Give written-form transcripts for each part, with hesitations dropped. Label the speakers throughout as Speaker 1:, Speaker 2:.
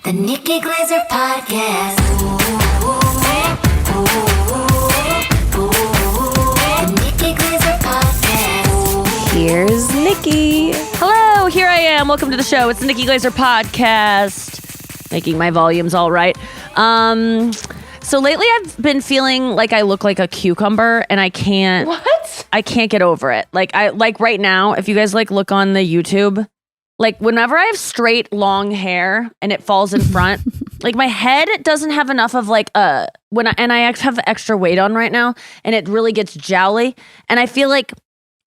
Speaker 1: The Nikki Glaser Podcast. The Nikki Glaser Podcast.
Speaker 2: Here's Nikki.
Speaker 3: Hello, here I am. Welcome to the show. It's the Nikki Glaser Podcast. Making my volumes all right. So lately I've been feeling like I look like a cucumber and I can't get over it. Like right now, if you guys look on the YouTube, whenever I have straight long hair and it falls in front, my head doesn't have enough of I have extra weight on right now and it really gets jowly and I feel like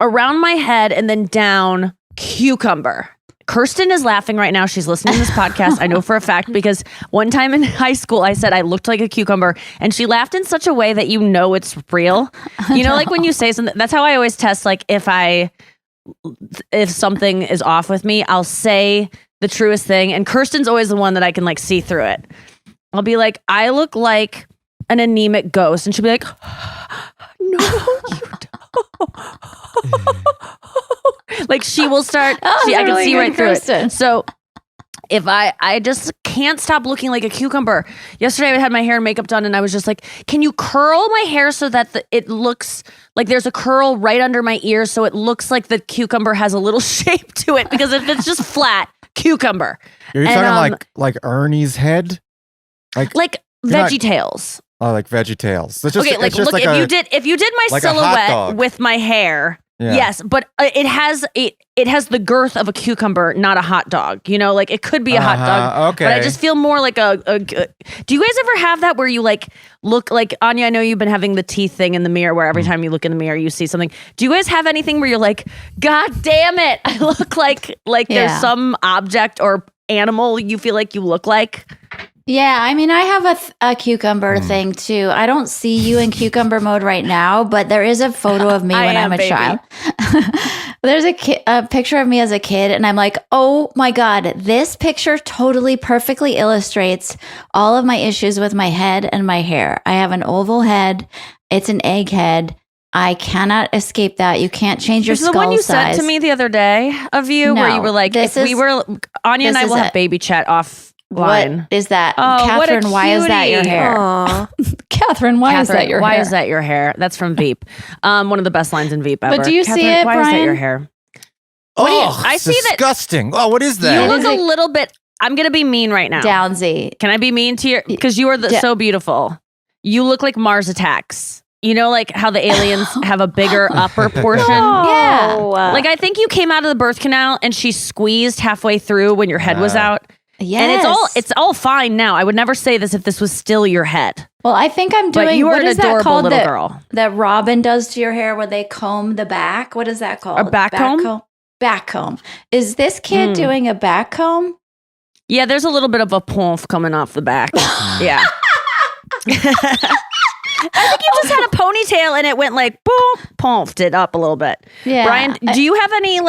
Speaker 3: around my head and then down cucumber. Kerstin is laughing right now. She's listening to this podcast. I know for a fact because one time in high school I said I looked like a cucumber and she laughed in such a way that you know it's real. You know, when you say something, that's how I always test if something is off with me, I'll say the truest thing. And Kerstin's always the one that I can see through it. I'll be like, I look like an anemic ghost. And she'll be like, no, you don't. She will start, I can see right through it. So if I just can't stop looking like a cucumber. Yesterday I had my hair and makeup done and I was just like, can you curl my hair so that it looks like there's a curl right under my ear so it looks like the cucumber has a little shape to it? Because if it's just flat, cucumber.
Speaker 4: Are you talking like Ernie's head?
Speaker 3: Like Veggie Tales.
Speaker 4: Oh, like Veggie Tales. It's just,
Speaker 3: okay,
Speaker 4: it's just
Speaker 3: look, if you did my silhouette with my hair, yeah. Yes, but it has the girth of a cucumber, not a hot dog. You know, it could be a hot dog.
Speaker 4: Okay.
Speaker 3: But I just feel more like a. Do you guys ever have that where you look like Anya? I know you've been having the teeth thing in the mirror, where every time you look in the mirror you see something. Do you guys have anything where you're like, God damn it, I look like there's some object or animal you feel like you look like?
Speaker 2: Yeah, I mean, I have a cucumber thing too. I don't see you in cucumber mode right now, but there is a photo of me when I'm a child. There's a picture of me as a kid, and I'm like, oh my God, this picture totally perfectly illustrates all of my issues with my head and my hair. I have an oval head. It's an egg head. I cannot escape that. You can't change your skull size.
Speaker 3: The one you sent to me the other day of you, where you were like, Anya and I will have baby chat off. Line.
Speaker 2: What is that? Catherine, why is that your hair? Catherine, why is that your hair?
Speaker 3: Why is that your hair? That's from Veep. One of the best lines in Veep ever.
Speaker 2: But do you see it,
Speaker 3: why
Speaker 2: Brian?
Speaker 3: Is that your hair?
Speaker 4: I see disgusting. Oh, what is that?
Speaker 3: You look a little bit, I'm going to be mean right now.
Speaker 2: Downsy.
Speaker 3: Can I be mean to you? Because you are so beautiful. You look like Mars Attacks. You know, how the aliens have a bigger upper portion?
Speaker 2: Yeah.
Speaker 3: I think you came out of the birth canal and she squeezed halfway through when your head was out.
Speaker 2: Yes.
Speaker 3: And it's all fine now. I would never say this if this was still your head.
Speaker 2: Well, I think I'm doing.
Speaker 3: But you are
Speaker 2: what
Speaker 3: an
Speaker 2: is
Speaker 3: adorable
Speaker 2: that called
Speaker 3: little girl.
Speaker 2: That Robin does to your hair, where they comb the back. What is that called?
Speaker 3: A back comb?
Speaker 2: Back comb. Is this kid doing a back comb?
Speaker 3: Yeah, there's a little bit of a pomf coming off the back. Yeah. I think you just had a ponytail and it went boom, pomfed it up a little bit.
Speaker 2: Yeah.
Speaker 3: Brian, do you have any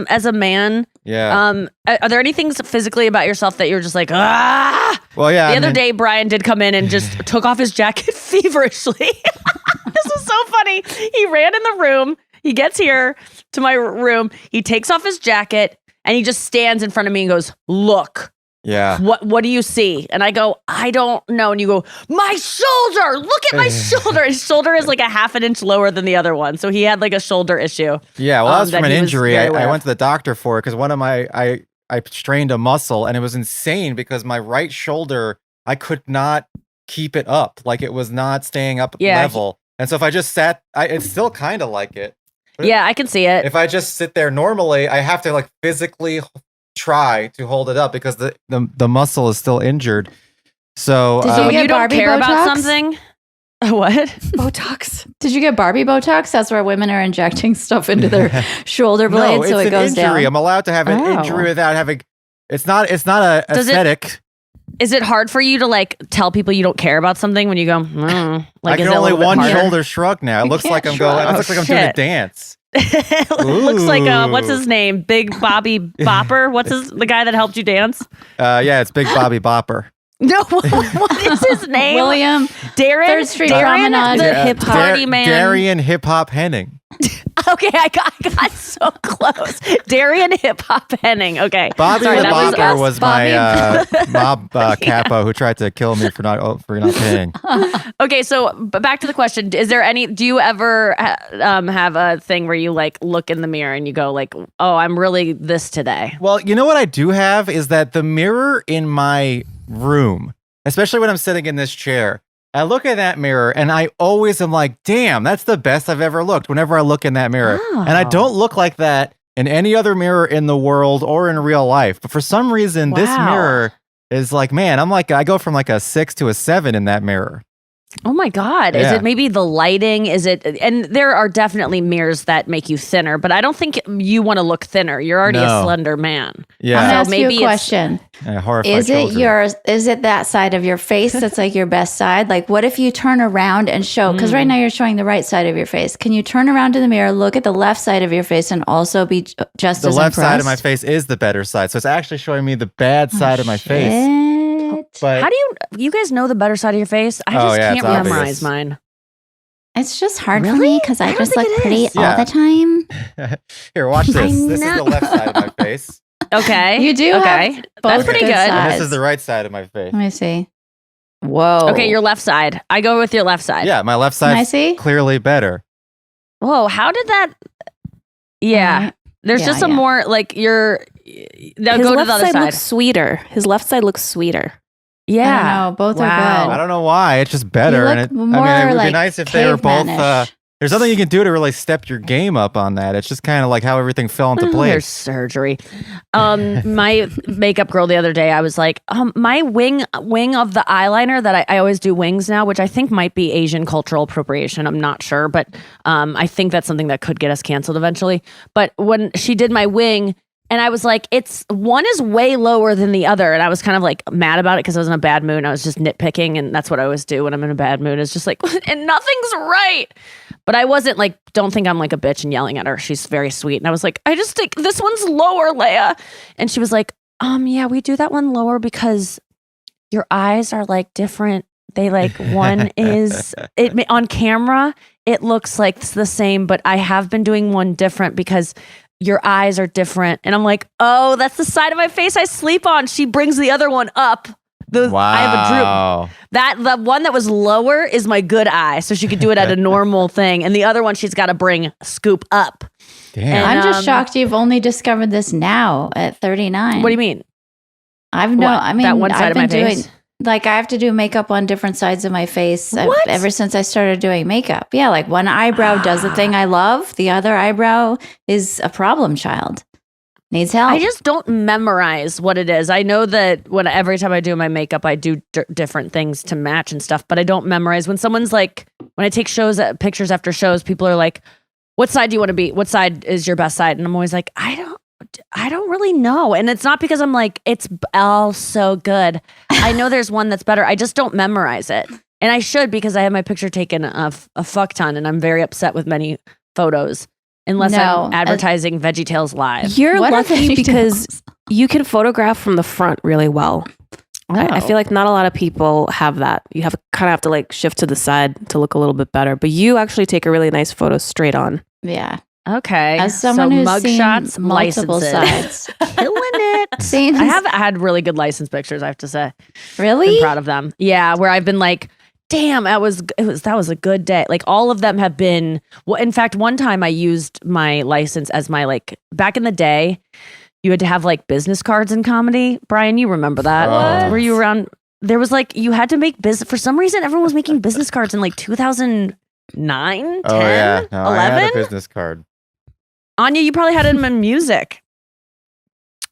Speaker 3: as a man?
Speaker 4: Yeah.
Speaker 3: Are there any things physically about yourself that you're just like, ah?
Speaker 4: Well, yeah.
Speaker 3: The other day, Brian did come in and just took off his jacket feverishly. This was so funny. He ran in the room. He gets here to my room. He takes off his jacket and he just stands in front of me and goes, look.
Speaker 4: Yeah.
Speaker 3: What do you see? And I go, I don't know. And you go, my shoulder. Look at my shoulder. His shoulder is a half an inch lower than the other one. So he had a shoulder issue.
Speaker 4: Yeah. Well, that was from an injury. I went to the doctor for it because one of I strained a muscle and it was insane because my right shoulder, I could not keep it up. It was not staying up level. And so if I just sat, it's still kind of like it.
Speaker 3: Yeah, I can see it.
Speaker 4: If I just sit there normally, I have to physically try to hold it up because the muscle is still injured. So
Speaker 2: did you
Speaker 3: don't
Speaker 2: Barbie
Speaker 3: care
Speaker 2: Botox?
Speaker 3: About something? What?
Speaker 2: Botox. Did you get Barbie Botox? That's where women are injecting stuff into their shoulder blades so it goes
Speaker 4: injury.
Speaker 2: down.
Speaker 4: I'm allowed to have an injury without having. It's not a aesthetic.
Speaker 3: Is it hard for you to tell people you don't care about something when you go?
Speaker 4: I can only one shoulder shrug now. It looks like I'm going. It looks like I'm doing a dance.
Speaker 3: It looks like what's his name? Big Bobby Bopper. What's the guy that helped you dance?
Speaker 4: Yeah, it's Big Bobby Bopper.
Speaker 3: No, what is his name?
Speaker 2: William.
Speaker 3: Darren.
Speaker 2: Third Street
Speaker 3: Darren,
Speaker 2: Promenade.
Speaker 3: the hip party man.
Speaker 4: Darian Hip Hop Henning.
Speaker 3: Okay, I got so close. Darian Hip Hop Henning. Okay.
Speaker 4: Bobby
Speaker 3: Sorry,
Speaker 4: the
Speaker 3: that was
Speaker 4: Bopper
Speaker 3: us.
Speaker 4: was
Speaker 3: Bobby.
Speaker 4: my mob capo who tried to kill me for not paying.
Speaker 3: Okay, so but back to the question. Is there any, do you ever have a thing where you like look in the mirror and you go like, oh, I'm really this today?
Speaker 4: Well, you know what I do have is that the mirror in my room, especially when I'm sitting in this chair, I look at that mirror and I always am like, damn, that's the best I've ever looked whenever I look in that mirror.
Speaker 3: Oh.
Speaker 4: And I don't look like that in any other mirror in the world or in real life. But for some reason, this
Speaker 3: Wow.
Speaker 4: mirror is like, man, I go from like a 6 to a 7 in that mirror.
Speaker 3: Oh my God. Is
Speaker 4: Yeah.
Speaker 3: it maybe the lighting? Is it, and there are definitely mirrors that make you thinner, but I don't think you want to look thinner. You're already a
Speaker 4: No.
Speaker 3: slender man.
Speaker 2: I'm
Speaker 4: Yeah.
Speaker 2: gonna
Speaker 3: So
Speaker 2: ask
Speaker 3: maybe
Speaker 2: you a
Speaker 3: it's-
Speaker 2: question.
Speaker 4: Horrified
Speaker 2: Is it
Speaker 4: children.
Speaker 2: is it that side of your face that's like your best side? Like what if you turn around and show, because right now you're showing the right side of your face. Can you turn around to the mirror, look at the left side of your face and also be just
Speaker 4: The
Speaker 2: as
Speaker 4: left side of my
Speaker 2: impressed?
Speaker 4: face is the better side. So it's actually showing me the bad side of my face.
Speaker 2: Shit.
Speaker 4: But
Speaker 3: How do you guys know the better side of your face? I
Speaker 4: Oh,
Speaker 3: just
Speaker 4: yeah,
Speaker 3: can't
Speaker 4: it's
Speaker 3: memorize
Speaker 4: obvious.
Speaker 3: mine.
Speaker 2: It's just hard for
Speaker 3: Really?
Speaker 2: me because
Speaker 3: I
Speaker 2: I
Speaker 3: don't
Speaker 2: just
Speaker 3: think
Speaker 2: look
Speaker 3: it
Speaker 2: pretty
Speaker 3: is.
Speaker 2: all
Speaker 4: Yeah.
Speaker 2: the time.
Speaker 4: here, watch this. This is
Speaker 3: know.
Speaker 4: the left side of my face.
Speaker 3: Okay.
Speaker 2: You do
Speaker 3: Okay.
Speaker 2: have
Speaker 3: That's
Speaker 2: both
Speaker 3: pretty
Speaker 2: good
Speaker 3: good.
Speaker 4: And
Speaker 2: sides.
Speaker 4: this is the right side of my face.
Speaker 2: Let me see. Whoa.
Speaker 3: Okay, your left side. I go with your left side.
Speaker 4: Yeah, my left
Speaker 2: Can I
Speaker 4: side's
Speaker 2: see?
Speaker 4: clearly better.
Speaker 3: Whoa, how did that? Yeah.
Speaker 2: Alright.
Speaker 3: There's
Speaker 2: Yeah,
Speaker 3: just a
Speaker 2: yeah.
Speaker 3: more like you're. Now
Speaker 5: His
Speaker 3: go to
Speaker 5: left
Speaker 3: the other
Speaker 5: side
Speaker 3: side.
Speaker 5: looks sweeter. His left side looks sweeter.
Speaker 3: Yeah.
Speaker 2: I don't know. Both are
Speaker 4: I
Speaker 2: good.
Speaker 4: don't know why. It's just better.
Speaker 2: look
Speaker 4: And it,
Speaker 2: more
Speaker 4: it would be
Speaker 2: like
Speaker 4: nice if they were both.
Speaker 2: cavemanish.
Speaker 4: There's nothing you can do to really step your game up on that. It's just kind of like how everything fell into
Speaker 3: There's
Speaker 4: place.
Speaker 3: surgery. My makeup girl the other day, I was like, my wing of the eyeliner that I always do wings now, which I think might be Asian cultural appropriation. I'm not sure, but I think that's something that could get us canceled eventually. But when she did my wing, and I was like, one is way lower than the other. And I was kind of like mad about it because I was in a bad mood. And I was just nitpicking. And that's what I always do when I'm in a bad mood. It's just like, and nothing's right. But I wasn't like, don't think I'm like a bitch and yelling at her. She's very sweet. And I was like, I just think this one's lower, Leia. And she was like, yeah, we do that one lower because your eyes are like different. They like, one is, on camera, it looks like it's the same. But I have been doing one different because your eyes are different. And I'm like, oh, that's the side of my face I sleep on. She brings the other one up. I have a droop. The one that was lower is my good eye. So she could do it at a normal thing. And the other one she's got to scoop up.
Speaker 4: Damn.
Speaker 3: And,
Speaker 2: I'm just shocked you've only discovered this now at 39.
Speaker 3: What do you mean?
Speaker 2: I've
Speaker 3: That one side
Speaker 2: I've
Speaker 3: of my
Speaker 2: been
Speaker 3: face?
Speaker 2: doing like I have to do makeup on different sides of my face
Speaker 3: What?
Speaker 2: ever since I started doing makeup. Yeah, like one eyebrow does the thing I love, the other eyebrow is a problem child. Needs help.
Speaker 3: I just don't memorize what it is. I know that every time I do my makeup, I do different things to match and stuff, but I don't memorize. When someone's like, when I take pictures after shows, people are like, what side do you want to be? What side is your best side? And I'm always like, I don't really know. And it's not because I'm like, it's all so good. I know there's one that's better. I just don't memorize it. And I should because I have my picture taken a fuck ton and I'm very upset with many photos. Unless
Speaker 2: No,
Speaker 3: I'm advertising VeggieTales Live.
Speaker 5: You're
Speaker 2: What are
Speaker 5: lucky
Speaker 2: they
Speaker 5: because you can photograph from the front really well. I feel like not a lot of people have that. You kind of have to like shift to the side to look a little bit better. But you actually take a really nice photo straight on.
Speaker 2: yeah.
Speaker 3: Okay.
Speaker 2: As someone who's seen
Speaker 3: mugshots,
Speaker 2: multiple
Speaker 3: licenses.
Speaker 2: sides.
Speaker 3: Killing it.
Speaker 2: Seen
Speaker 3: I have had really good license pictures, I have to say.
Speaker 2: Really?
Speaker 3: I'm proud of them. Yeah, where I've been like, damn, that was a good day. Like all of them have been, well, in fact, one time I used my license as my like, back in the day, you had to have like business cards in comedy. Brian, you remember that?
Speaker 4: What?
Speaker 3: Were you around? There was like, you had to make business, for some reason, everyone was making business cards in like 2009, 10,
Speaker 4: Oh yeah, no, I had a
Speaker 3: 11?
Speaker 4: business card.
Speaker 3: Anya, you probably had it in music.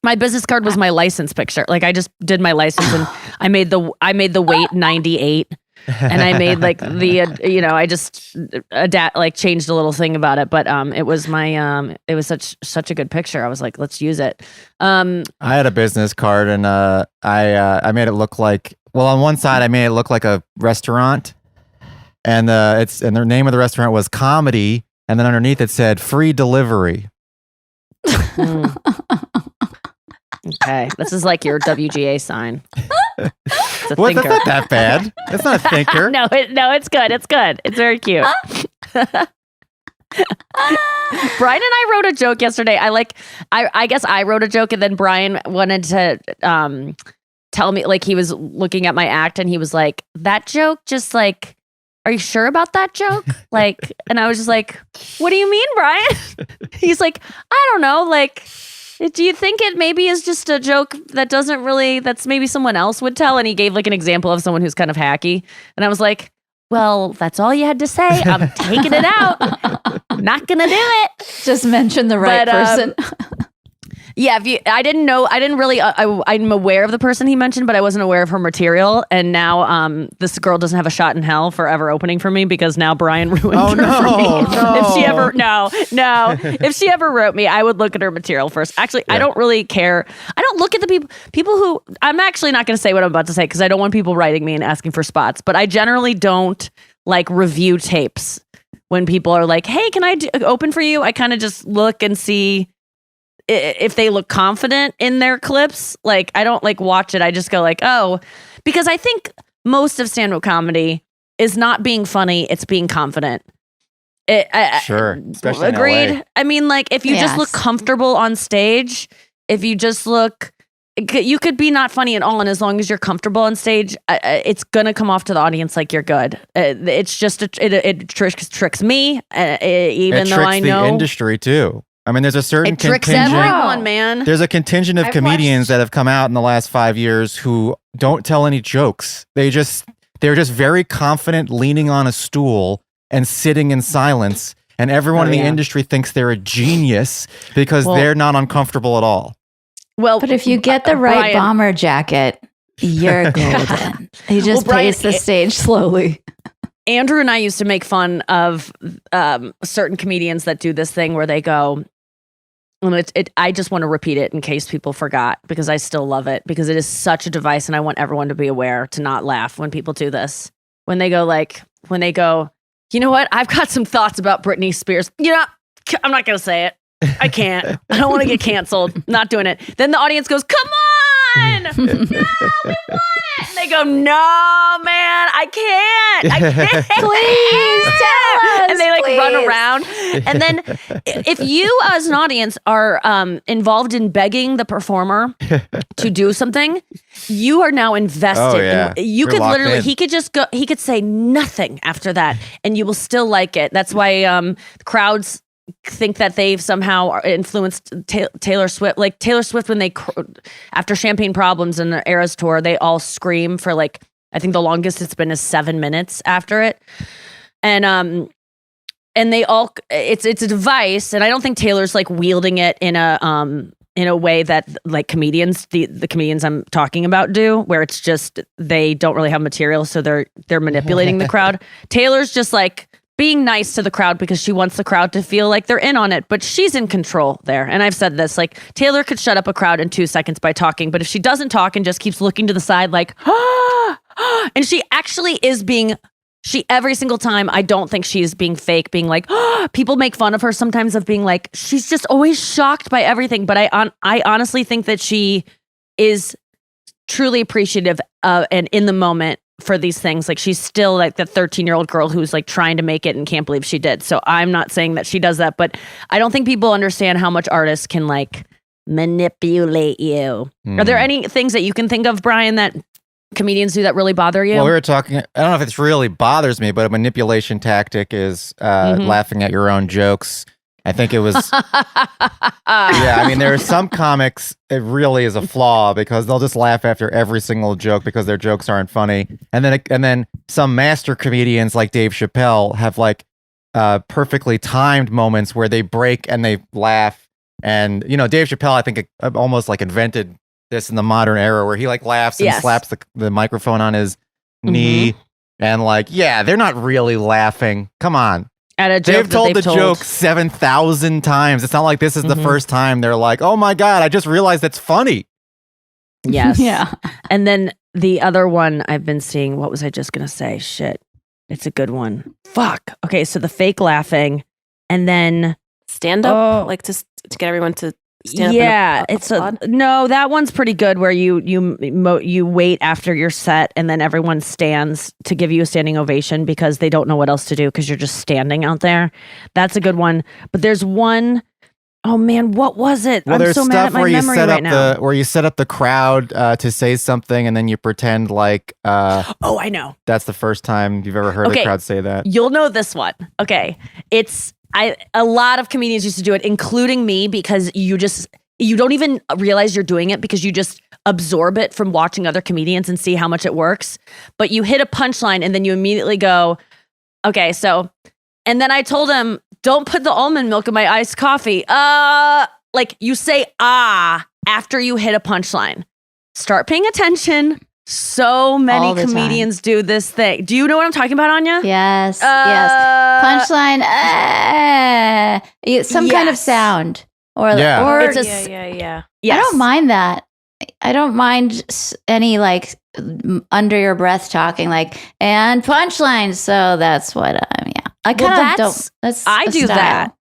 Speaker 3: My business card was my license picture. Like I just did my license and I made the weight 98 and I made like I just changed a little thing about it, but it was it was such a good picture. I was like, let's use it.
Speaker 4: I had a business card and I made it look like, well, on one side I made it look like a restaurant, and the name of the restaurant was Comedy, and then underneath it said free delivery.
Speaker 3: Okay, this is like your WGA sign. It's a
Speaker 4: What? That's
Speaker 3: thinker.
Speaker 4: not that bad. That's not a thinker.
Speaker 3: No, it's good. It's good. It's very cute. Brian and I wrote a joke yesterday. I guess I wrote a joke, and then Brian wanted to tell me, like, he was looking at my act and he was like, that joke just like, are you sure about that joke? Like, and I was just like, what do you mean, Brian? He's like, I don't know. Like, do you think it maybe is just a joke that doesn't really, that's maybe someone else would tell? And he gave like an example of someone who's kind of hacky. And I was like, well, that's all you had to say. I'm taking it out. Not going to do it.
Speaker 2: Just mention the right person.
Speaker 3: Yeah, I didn't know. I didn't really. I'm aware of the person he mentioned, but I wasn't aware of her material. And now, this girl doesn't have a shot in hell for ever opening for me because now Brian ruined her for me.
Speaker 4: No.
Speaker 3: If she ever, no, if she ever wrote me, I would look at her material first. Actually, I don't really care. I don't look at the people who. I'm actually not going to say what I'm about to say because I don't want people writing me and asking for spots. But I generally don't like review tapes when people are like, "Hey, can I open for you?" I kind of just look and see if they look confident in their clips. Like, I don't like watch it. I just go like, oh, because I think most of stand-up comedy is not being funny. It's being confident.
Speaker 4: Sure. Especially
Speaker 3: agreed.
Speaker 4: in LA.
Speaker 3: I mean, like, if you just look comfortable on stage, if you just look, you could be not funny at all. And as long as you're comfortable on stage, it's going to come off to the audience like you're good. It's just, it tricks me, even though I know.
Speaker 4: The industry too. I mean, there's a certain
Speaker 3: it tricks
Speaker 4: contingent.
Speaker 3: Everyone, man.
Speaker 4: There's a contingent of comedians that have come out in the last 5 years who don't tell any jokes. They're just very confident, leaning on a stool and sitting in silence. And everyone in the industry thinks they're a genius because they're not uncomfortable at all.
Speaker 2: Well, but if you get the right bomber jacket, you're golden. He just paced the stage slowly.
Speaker 3: Andrew and I used to make fun of certain comedians that do this thing where they go, I just want to repeat it in case people forgot because I still love it because it is such a device and I want everyone to be aware to not laugh when people do this. When they go, you know what? I've got some thoughts about Britney Spears. You know, I'm not going to say it. I can't. I don't want to get canceled. Not doing it. Then the audience goes, come on. No, we want it. And they go, no, man, I can't.
Speaker 2: Please tell us.
Speaker 3: And they like run around. And then if you as an audience are involved in begging the performer to do something, you are now invested.
Speaker 4: Oh, yeah.
Speaker 3: You could literally, he could say nothing after that and you will still like it. That's why crowds think that they've somehow influenced Taylor Swift. Like Taylor Swift, when after Champagne Problems and the Eras tour, they all scream for like, I think the longest it's been is 7 minutes after it. And they all, it's a device. And I don't think Taylor's like wielding it in a way that like comedians, the comedians I'm talking about do, where it's just, they don't really have material. So they're manipulating the crowd. Taylor's just like, being nice to the crowd because she wants the crowd to feel like they're in on it, but she's in control there. And I've said this, like Taylor could shut up a crowd in 2 seconds by talking, but if she doesn't talk and just keeps looking to the side like, and she actually is every single time, I don't think she's being fake, being like, people make fun of her sometimes of being like, she's just always shocked by everything. But I honestly think that she is truly appreciative and in the moment for these things. Like she's still like the 13-year-old girl who's like trying to make it and can't believe she did. So I'm not saying that she does that, but I don't think people understand how much artists can like manipulate you. Are there any things that you can think of, Brian, that comedians do that really bother you?
Speaker 4: Well, we were talking, I don't know if it's really bothers me, but a manipulation tactic is laughing at your own jokes. I think it was, I mean, there are some comics, it really is a flaw because they'll just laugh after every single joke because their jokes aren't funny. And then some master comedians like Dave Chappelle have like perfectly timed moments where they break and they laugh. And, you know, Dave Chappelle, I think almost like invented this in the modern era where he like laughs and slaps the microphone on his knee. And like, yeah, they're not really laughing. Come on.
Speaker 3: At a joke
Speaker 4: they've told the joke 7,000 times. It's not like this is the first time they're like, oh my God, I just realized that's funny.
Speaker 3: Yes.
Speaker 2: Yeah.
Speaker 3: And then the other one I've been seeing, what was I just going to say? Shit. It's a good one. Fuck. Okay. So the fake laughing and then
Speaker 5: stand up, like to get everyone to
Speaker 3: Yeah, no, that one's pretty good where you wait after your set and then everyone stands to give you a standing ovation because they don't know what else to do because you're just standing out there. That's a good one. But there's one, oh man, what was it?
Speaker 4: Well,
Speaker 3: I'm
Speaker 4: there's
Speaker 3: so mad
Speaker 4: stuff
Speaker 3: at my
Speaker 4: where you
Speaker 3: memory
Speaker 4: set
Speaker 3: right
Speaker 4: up
Speaker 3: now.
Speaker 4: where you set up the crowd to say something and then you pretend like
Speaker 3: Oh, I know.
Speaker 4: that's the first time you've ever heard the crowd say that.
Speaker 3: You'll know this one. Okay. A lot of comedians used to do it, including me, because you don't even realize you're doing it because you just absorb it from watching other comedians and see how much it works. But you hit a punchline and then you immediately go, okay, so, and then I told him, don't put the almond milk in my iced coffee. Like you say, after you hit a punchline. Start paying attention. So many comedians do this thing. Do you know what I'm talking about, Anya?
Speaker 2: Yes. Yes. Punchline. Some kind of sound. Or
Speaker 5: Yeah.
Speaker 2: Yes. I don't mind that. I don't mind any like under your breath talking like and punchlines. So that's what I kind of don't. That's
Speaker 3: I do
Speaker 2: style.
Speaker 3: that.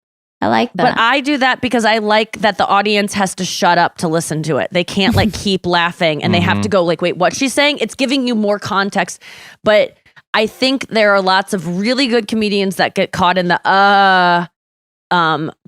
Speaker 2: I like that.
Speaker 3: But I do that because I like that the audience has to shut up to listen to it. They can't like keep laughing and they have to go like, wait, what's she saying? It's giving you more context. But I think there are lots of really good comedians that get caught in the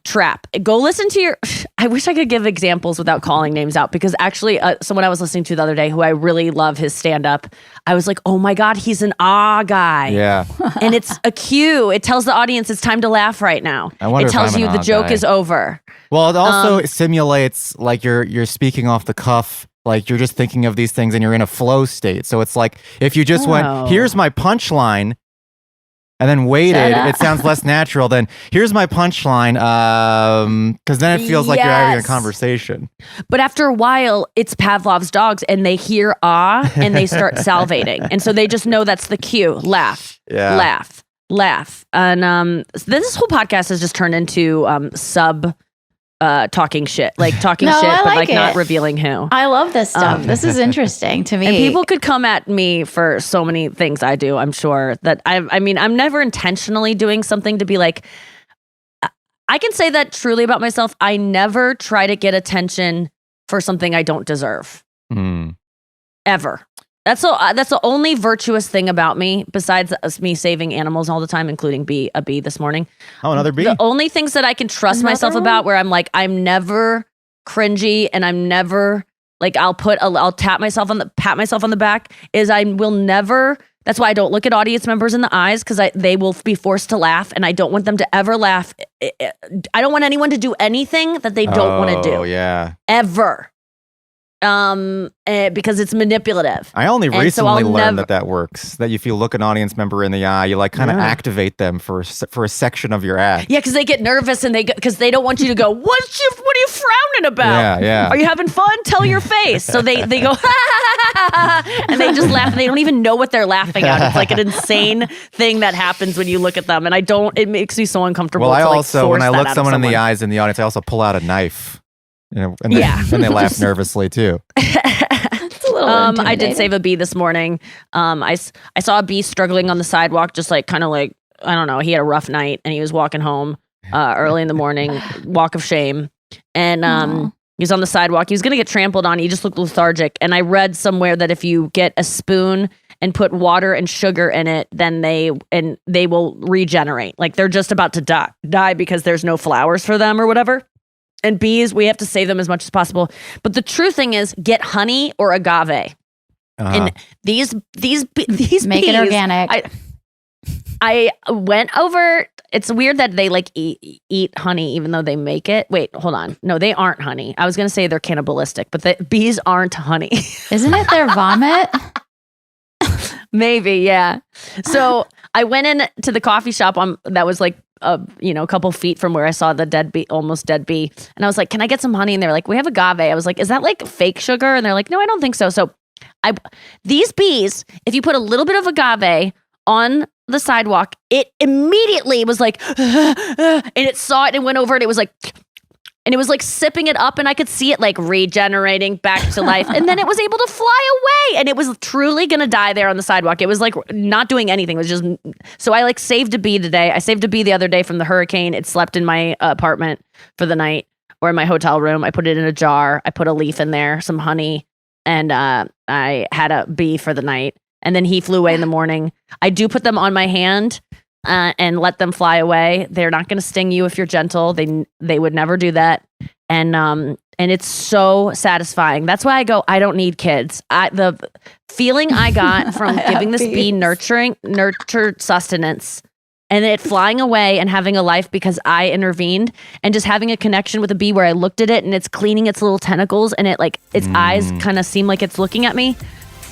Speaker 3: trap. Go listen to I wish I could give examples without calling names out because actually someone I was listening to the other day who I really love his stand-up, I was like, oh my God, he's an guy.
Speaker 4: Yeah.
Speaker 3: And it's a cue. It tells the audience it's time to laugh right now.
Speaker 4: It
Speaker 3: tells you the joke is over.
Speaker 4: Well, it also simulates like you're speaking off the cuff. Like you're just thinking of these things and you're in a flow state. So it's like if you just went, here's my punchline, and then waited, it sounds less natural than here's my punchline, because then it feels like you're having a conversation. But
Speaker 3: after a while, it's Pavlov's dogs and they hear and they start salivating. And so they just know that's the cue. Laugh, laugh. And this whole podcast has just turned into talking shit, but like not revealing who.
Speaker 2: I love this stuff. This is interesting to me.
Speaker 3: And people could come at me for so many things I do. I'm sure that I mean, I'm never intentionally doing something to be like, I can say that truly about myself. I never try to get attention for something I don't deserve. Ever. That's the only virtuous thing about me, besides me saving animals all the time, including a bee this morning.
Speaker 4: Oh, another bee.
Speaker 3: The only things that I can trust myself about, where I'm like, I'm never cringy, and I'm never like, I'll pat myself on the back. Is I will never. That's why I don't look at audience members in the eyes because they will be forced to laugh, and I don't want them to ever laugh. I don't want anyone to do anything that they don't want to do.
Speaker 4: Oh yeah,
Speaker 3: ever. Because it's manipulative.
Speaker 4: I only recently learned that works. That if you look an audience member in the eye, you like kind of activate them for a section of your act.
Speaker 3: Yeah, because they get nervous and because they don't want you to go, what are you frowning about?
Speaker 4: Yeah.
Speaker 3: Are you having fun? Tell your face. So they go, and they just laugh. And they don't even know what they're laughing at. It's like an insane thing that happens when you look at them. And it makes me so uncomfortable.
Speaker 4: Well, I also, when I look someone in the eyes in the audience, I also pull out a knife. And they laugh nervously too.
Speaker 2: It's a little
Speaker 3: I did save a bee this morning. I saw a bee struggling on the sidewalk, just like kind of like, I don't know, he had a rough night and he was walking home early in the morning, walk of shame. And he was on the sidewalk. He was going to get trampled on. He just looked lethargic. And I read somewhere that if you get a spoon and put water and sugar in it, then they will regenerate. Like they're just about to die because there's no flowers for them or whatever. And bees, we have to save them as much as possible. But the true thing is, get honey or agave. And these
Speaker 2: make
Speaker 3: bees,
Speaker 2: it organic.
Speaker 3: I went over. It's weird that they like eat honey, even though they make it. Wait, hold on. No, they aren't honey. I was gonna say they're cannibalistic, but the bees aren't honey.
Speaker 2: Isn't it their vomit?
Speaker 3: Maybe, yeah. So I went in to the coffee shop that was like a couple feet from where I saw the almost dead bee. And I was like, can I get some honey? And they're like, we have agave. I was like, is that like fake sugar? And they're like, no, I don't think so. So these bees, if you put a little bit of agave on the sidewalk, it immediately was like, and it saw it and went over and it was like, and it was like sipping it up and I could see it like regenerating back to life. And then it was able to fly away and it was truly going to die there on the sidewalk. It was like not doing anything. It was just, so I like saved a bee today. I saved a bee the other day from the hurricane. It slept in my apartment for the night. or in my hotel room. I put it in a jar. I put a leaf in there, some honey, and I had a bee for the night. And then he flew away in the morning. I do put them on my hand and let them fly away. They're not going to sting you if you're gentle. They would never do that. And it's so satisfying. That's why I go, I don't need kids. The feeling I got from giving this bee nurtured sustenance and it flying away and having a life because I intervened and just having a connection with a bee where I looked at it and it's cleaning its little tentacles and it like its eyes kind of seem like it's looking at me.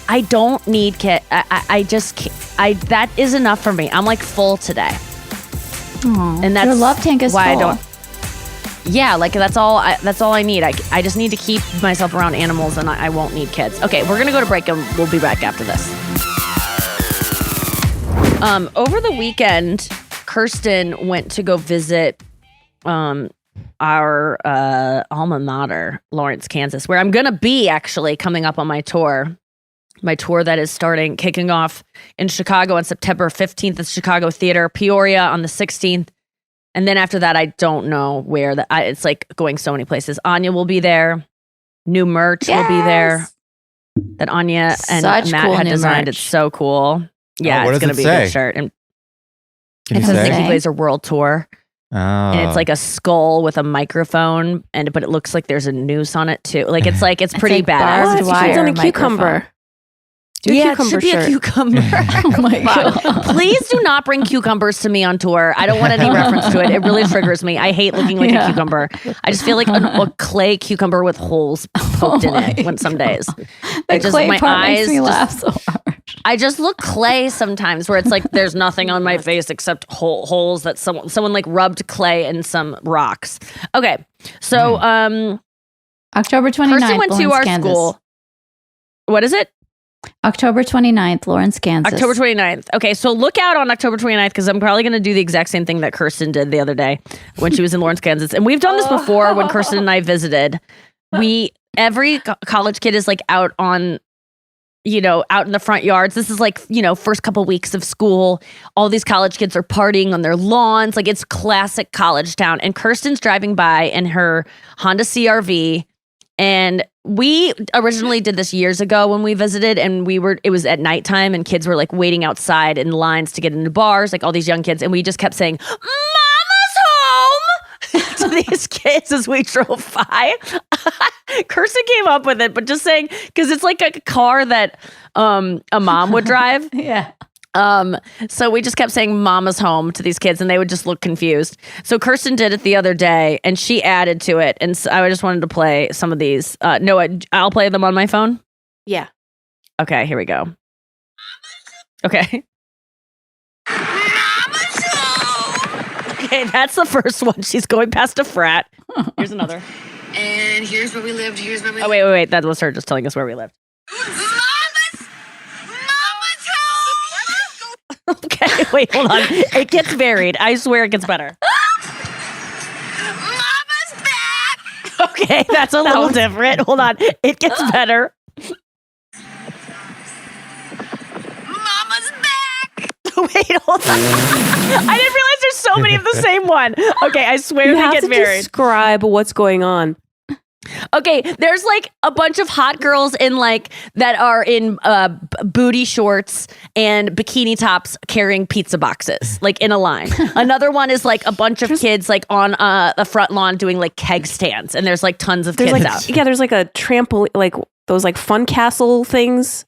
Speaker 3: I don't need kids. I just can't. That is enough for me. I'm like full today.
Speaker 2: Aww,
Speaker 3: and that's
Speaker 2: your love tank is
Speaker 3: why
Speaker 2: full.
Speaker 3: I don't. Yeah, like that's all I need. I just need to keep myself around animals and I won't need kids. Okay, we're going to go to break and we'll be back after this. Over the weekend, Kerstin went to go visit our alma mater, Lawrence, Kansas, where I'm going to be actually coming up on my tour. My tour that is kicking off in Chicago on September 15th at Chicago Theater, Peoria on the 16th. And then after that, I don't know where. It's like going so many places. Anya will be there. New merch will be there. That Anya and
Speaker 2: Such
Speaker 3: Matt
Speaker 2: cool
Speaker 3: had
Speaker 2: new
Speaker 3: designed.
Speaker 2: merch.
Speaker 3: It's so cool. Yeah,
Speaker 4: what
Speaker 3: it's
Speaker 4: does
Speaker 3: going to
Speaker 4: it
Speaker 3: be a
Speaker 4: say?
Speaker 3: good shirt. And
Speaker 4: Can
Speaker 3: it
Speaker 4: you
Speaker 3: says
Speaker 4: say?
Speaker 3: Nikki Glaser World Tour.
Speaker 4: Oh.
Speaker 3: And it's like a skull with a microphone, but it looks like there's a noose on it too. Like it's pretty
Speaker 2: like
Speaker 3: badass.
Speaker 2: barbed
Speaker 5: It's
Speaker 2: wire
Speaker 5: on a
Speaker 2: microphone.
Speaker 5: cucumber. Do a
Speaker 3: It
Speaker 5: cucumber
Speaker 3: should be
Speaker 5: shirt.
Speaker 3: a cucumber.
Speaker 2: Oh my God.
Speaker 3: Please do not bring cucumbers to me on tour. I don't want any reference to it. It really triggers me. I hate looking like a cucumber. I just feel like a clay cucumber with holes poked in it when some days.
Speaker 2: The clay part makes me laugh so hard.
Speaker 3: I just look clay sometimes where it's like there's nothing on my face except holes that someone like rubbed clay in some rocks. Okay. So
Speaker 2: October 29th,
Speaker 3: Kerstin went to
Speaker 2: Lawrence,
Speaker 3: our
Speaker 2: Kansas.
Speaker 3: school. What is it?
Speaker 2: October 29th, Lawrence, Kansas.
Speaker 3: October 29th. Okay, so look out on October 29th because I'm probably going to do the exact same thing that Kerstin did the other day when she was in Lawrence, Kansas. And we've done this before when Kerstin and I visited. Every college kid is like out in the front yards. This is like, first couple weeks of school. All these college kids are partying on their lawns. Like it's classic college town. And Kerstin's driving by in her Honda CRV. And we originally did this years ago when we visited and it was at nighttime and kids were like waiting outside in lines to get into bars, like all these young kids. And we just kept saying, Mama's home to these kids as we drove by. Kerstin came up with it, but just saying, because it's like a car that a mom would drive.
Speaker 2: Yeah.
Speaker 3: So we just kept saying Mama's home to these kids and they would just look confused. So Kerstin did it the other day and she added to it. And so I just wanted to play some of these. I'll play them on my phone.
Speaker 5: Yeah.
Speaker 3: Okay, here we go. Okay. Okay, that's the first one. She's going past a frat. Here's another.
Speaker 6: And here's where we lived. Here's where we
Speaker 3: Oh, wait. That was her just telling us where we lived.
Speaker 6: Mama's home.
Speaker 3: Okay, wait, hold on. It gets varied. I swear it gets better.
Speaker 6: Mama's back.
Speaker 3: Okay, that's a little different. Hold on. It gets better.
Speaker 6: Mama's back.
Speaker 3: Wait, hold on. I didn't realize there's so many of the same one. Okay, I swear
Speaker 5: You
Speaker 3: they
Speaker 5: have
Speaker 3: get
Speaker 5: to
Speaker 3: varied.
Speaker 5: describe what's going on.
Speaker 3: Okay, there's like a bunch of hot girls that are in booty shorts and bikini tops carrying pizza boxes, like in a line. Another one is like a bunch of kids like on the front lawn doing like keg stands, and there's like tons of kids out.
Speaker 5: Yeah, there's like a trampoline, like those like fun castle things.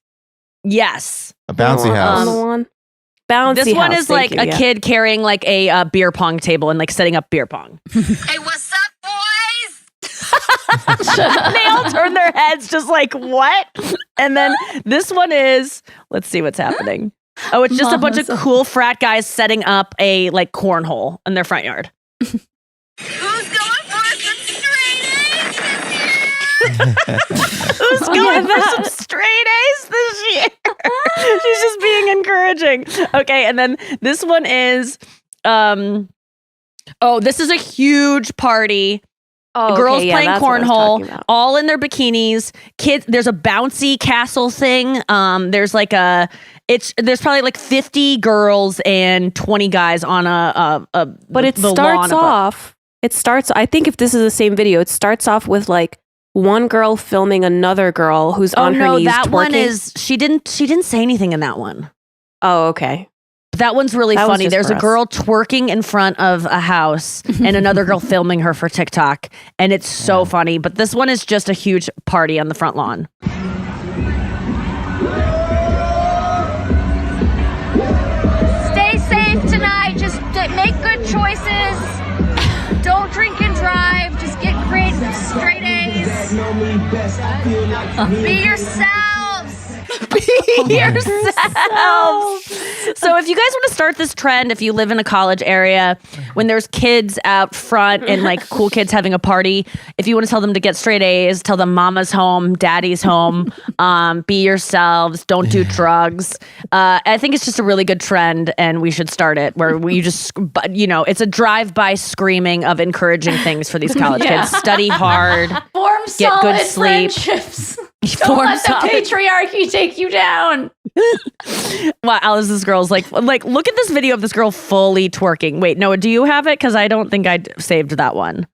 Speaker 3: Yes.
Speaker 4: A bouncy
Speaker 5: on
Speaker 4: house.
Speaker 5: the one. Bouncy
Speaker 3: This one
Speaker 5: house,
Speaker 3: is like
Speaker 5: thank
Speaker 3: a
Speaker 5: you, yeah.
Speaker 3: kid carrying like a beer pong table and like setting up beer pong.
Speaker 6: Hey, what's up, boys?
Speaker 3: They all turn their heads just like, what? And then this one is, let's see what's happening. Oh, it's just a bunch of cool frat guys setting up a like cornhole in their front yard.
Speaker 6: Who's going for some straight A's this year?
Speaker 3: Who's going for some straight A's this year? She's just being encouraging. Okay, and then this one is, this is a huge party.
Speaker 5: Oh, okay,
Speaker 3: Girls
Speaker 5: yeah,
Speaker 3: playing
Speaker 5: that's what I was talking
Speaker 3: cornhole,
Speaker 5: about.
Speaker 3: all in their bikinis. Kids, there's a bouncy castle thing. There's like there's probably like 50 girls and 20 guys on
Speaker 5: But it
Speaker 3: the
Speaker 5: starts
Speaker 3: lawn of
Speaker 5: off It starts, I think if this is the same video, it starts off with like one girl filming another girl who's on her knees
Speaker 3: that
Speaker 5: twerking.
Speaker 3: one is, she didn't say anything in that one.
Speaker 5: Oh, okay.
Speaker 3: That one's really
Speaker 5: That was
Speaker 3: funny.
Speaker 5: just
Speaker 3: There's
Speaker 5: for
Speaker 3: a
Speaker 5: us.
Speaker 3: girl twerking in front of a house and another girl filming her for TikTok. And it's so funny. But this one is just a huge party on the front lawn.
Speaker 6: Stay safe tonight. Just make good choices. Don't drink and drive. Just get great straight A's. Be yourselves.
Speaker 3: Be yourselves. So if you guys want to start this trend, if you live in a college area, when there's kids out front and like cool kids having a party, if you want to tell them to get straight A's, tell them mama's home, daddy's home, be yourselves, don't do drugs. I think it's just a really good trend and we should start it where we just, it's a drive-by screaming of encouraging things for these college kids. Study hard.
Speaker 2: Form
Speaker 3: Get
Speaker 2: solid
Speaker 3: good sleep.
Speaker 2: friendships. Don't
Speaker 3: Form
Speaker 2: let the
Speaker 3: solid-
Speaker 2: patriarchy take you down.
Speaker 3: Wow, Alice, this girl's like, look at this video of this girl fully twerking. Wait, Noah, do you have it? Because I don't think I saved that one.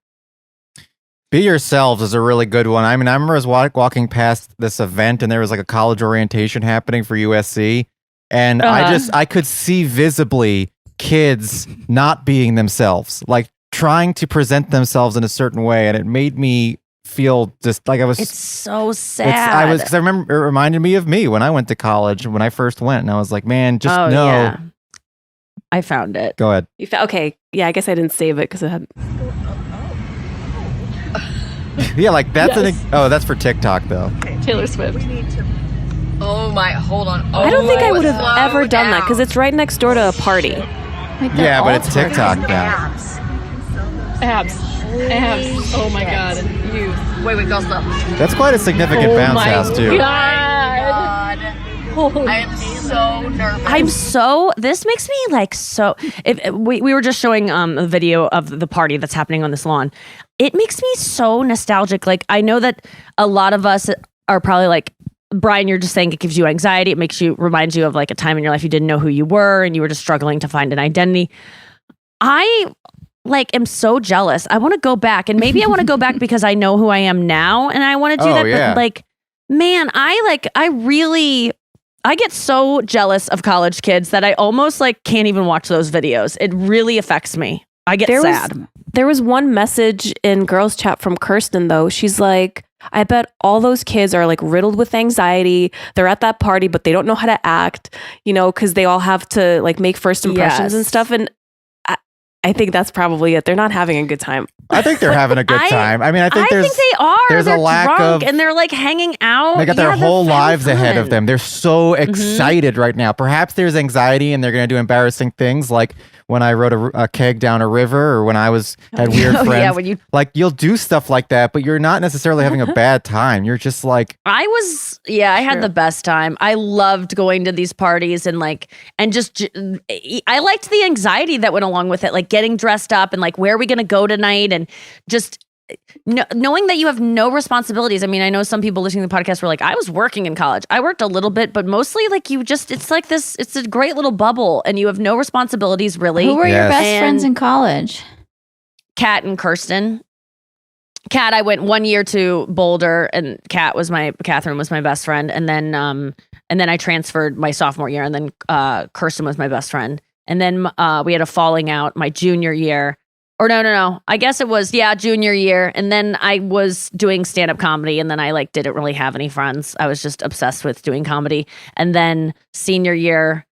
Speaker 4: Be yourselves is a really good one. I mean, I remember I was walking past this event and there was like a college orientation happening for USC. And I could see visibly kids not being themselves, like trying to present themselves in a certain way. And it made me feel just like I was.
Speaker 3: It's so sad.
Speaker 4: Because I remember it reminded me of me when I went to college, when I first went. And I was like, man, just know.
Speaker 3: Yeah. I found it.
Speaker 4: Go ahead.
Speaker 5: Okay. Yeah, I guess I didn't save it because it had.
Speaker 4: Yeah, like that's that's for TikTok though.
Speaker 5: Taylor Swift.
Speaker 6: Oh my, hold on. Oh,
Speaker 5: I don't think I would have
Speaker 6: slow
Speaker 5: ever done that because
Speaker 6: down.
Speaker 5: it's right next door to a party.
Speaker 4: Yeah, but it's TikTok now.
Speaker 7: Abs. Oh my god.
Speaker 6: Wait, go slow.
Speaker 4: That's quite a significant bounce house too.
Speaker 6: God. I am so nervous.
Speaker 3: This makes me like so, if we were just showing a video of the party that's happening on this lawn. It makes me so nostalgic. Like, I know that a lot of us are probably like, Brian, you're just saying it gives you anxiety. It reminds you of like a time in your life you didn't know who you were and you were just struggling to find an identity. I am so jealous. I want to go back, and maybe I want to go back because I know who I am now and I want to do that.
Speaker 4: Yeah.
Speaker 3: But like, man, I get so jealous of college kids that I almost like can't even watch those videos. It really affects me. I get sad.
Speaker 5: There was one message in girls chat from Kerstin though. She's like, I bet all those kids are like riddled with anxiety. They're at that party, but they don't know how to act, because they all have to like make first impressions and stuff. And I think that's probably it. They're not having a good time.
Speaker 4: I think they're having a good time. I mean, I think
Speaker 3: they are.
Speaker 4: There's
Speaker 3: They're
Speaker 4: a lack
Speaker 3: drunk
Speaker 4: of,
Speaker 3: and they're like hanging out.
Speaker 4: they got their
Speaker 3: Yeah,
Speaker 4: whole
Speaker 3: they're having
Speaker 4: lives ahead of
Speaker 3: fun.
Speaker 4: them. They're so excited right now. Perhaps there's anxiety and they're going to do embarrassing things like when I rode a keg down a river or when I had weird friends.
Speaker 3: Yeah, when
Speaker 4: you'll do stuff like that, but you're not necessarily having a bad time. You're just like,
Speaker 3: I had the best time. I loved going to these parties and I liked the anxiety that went along with it, like getting dressed up and like, where are we going to go tonight? And just knowing that you have no responsibilities. I mean, I know some people listening to the podcast were like, I was working in college. I worked a little bit, but mostly like it's like this, it's a great little bubble and you have no responsibilities really.
Speaker 2: Who were your
Speaker 4: Yes.
Speaker 2: best friends in college?
Speaker 3: Kat and Kerstin. Kat, I went 1 year to Boulder and Catherine was my best friend. And then I transferred my sophomore year and then Kerstin was my best friend. And then we had a falling out my junior year. Or no. I guess it was, junior year. And then I was doing stand-up comedy and then I didn't really have any friends. I was just obsessed with doing comedy. And then senior year,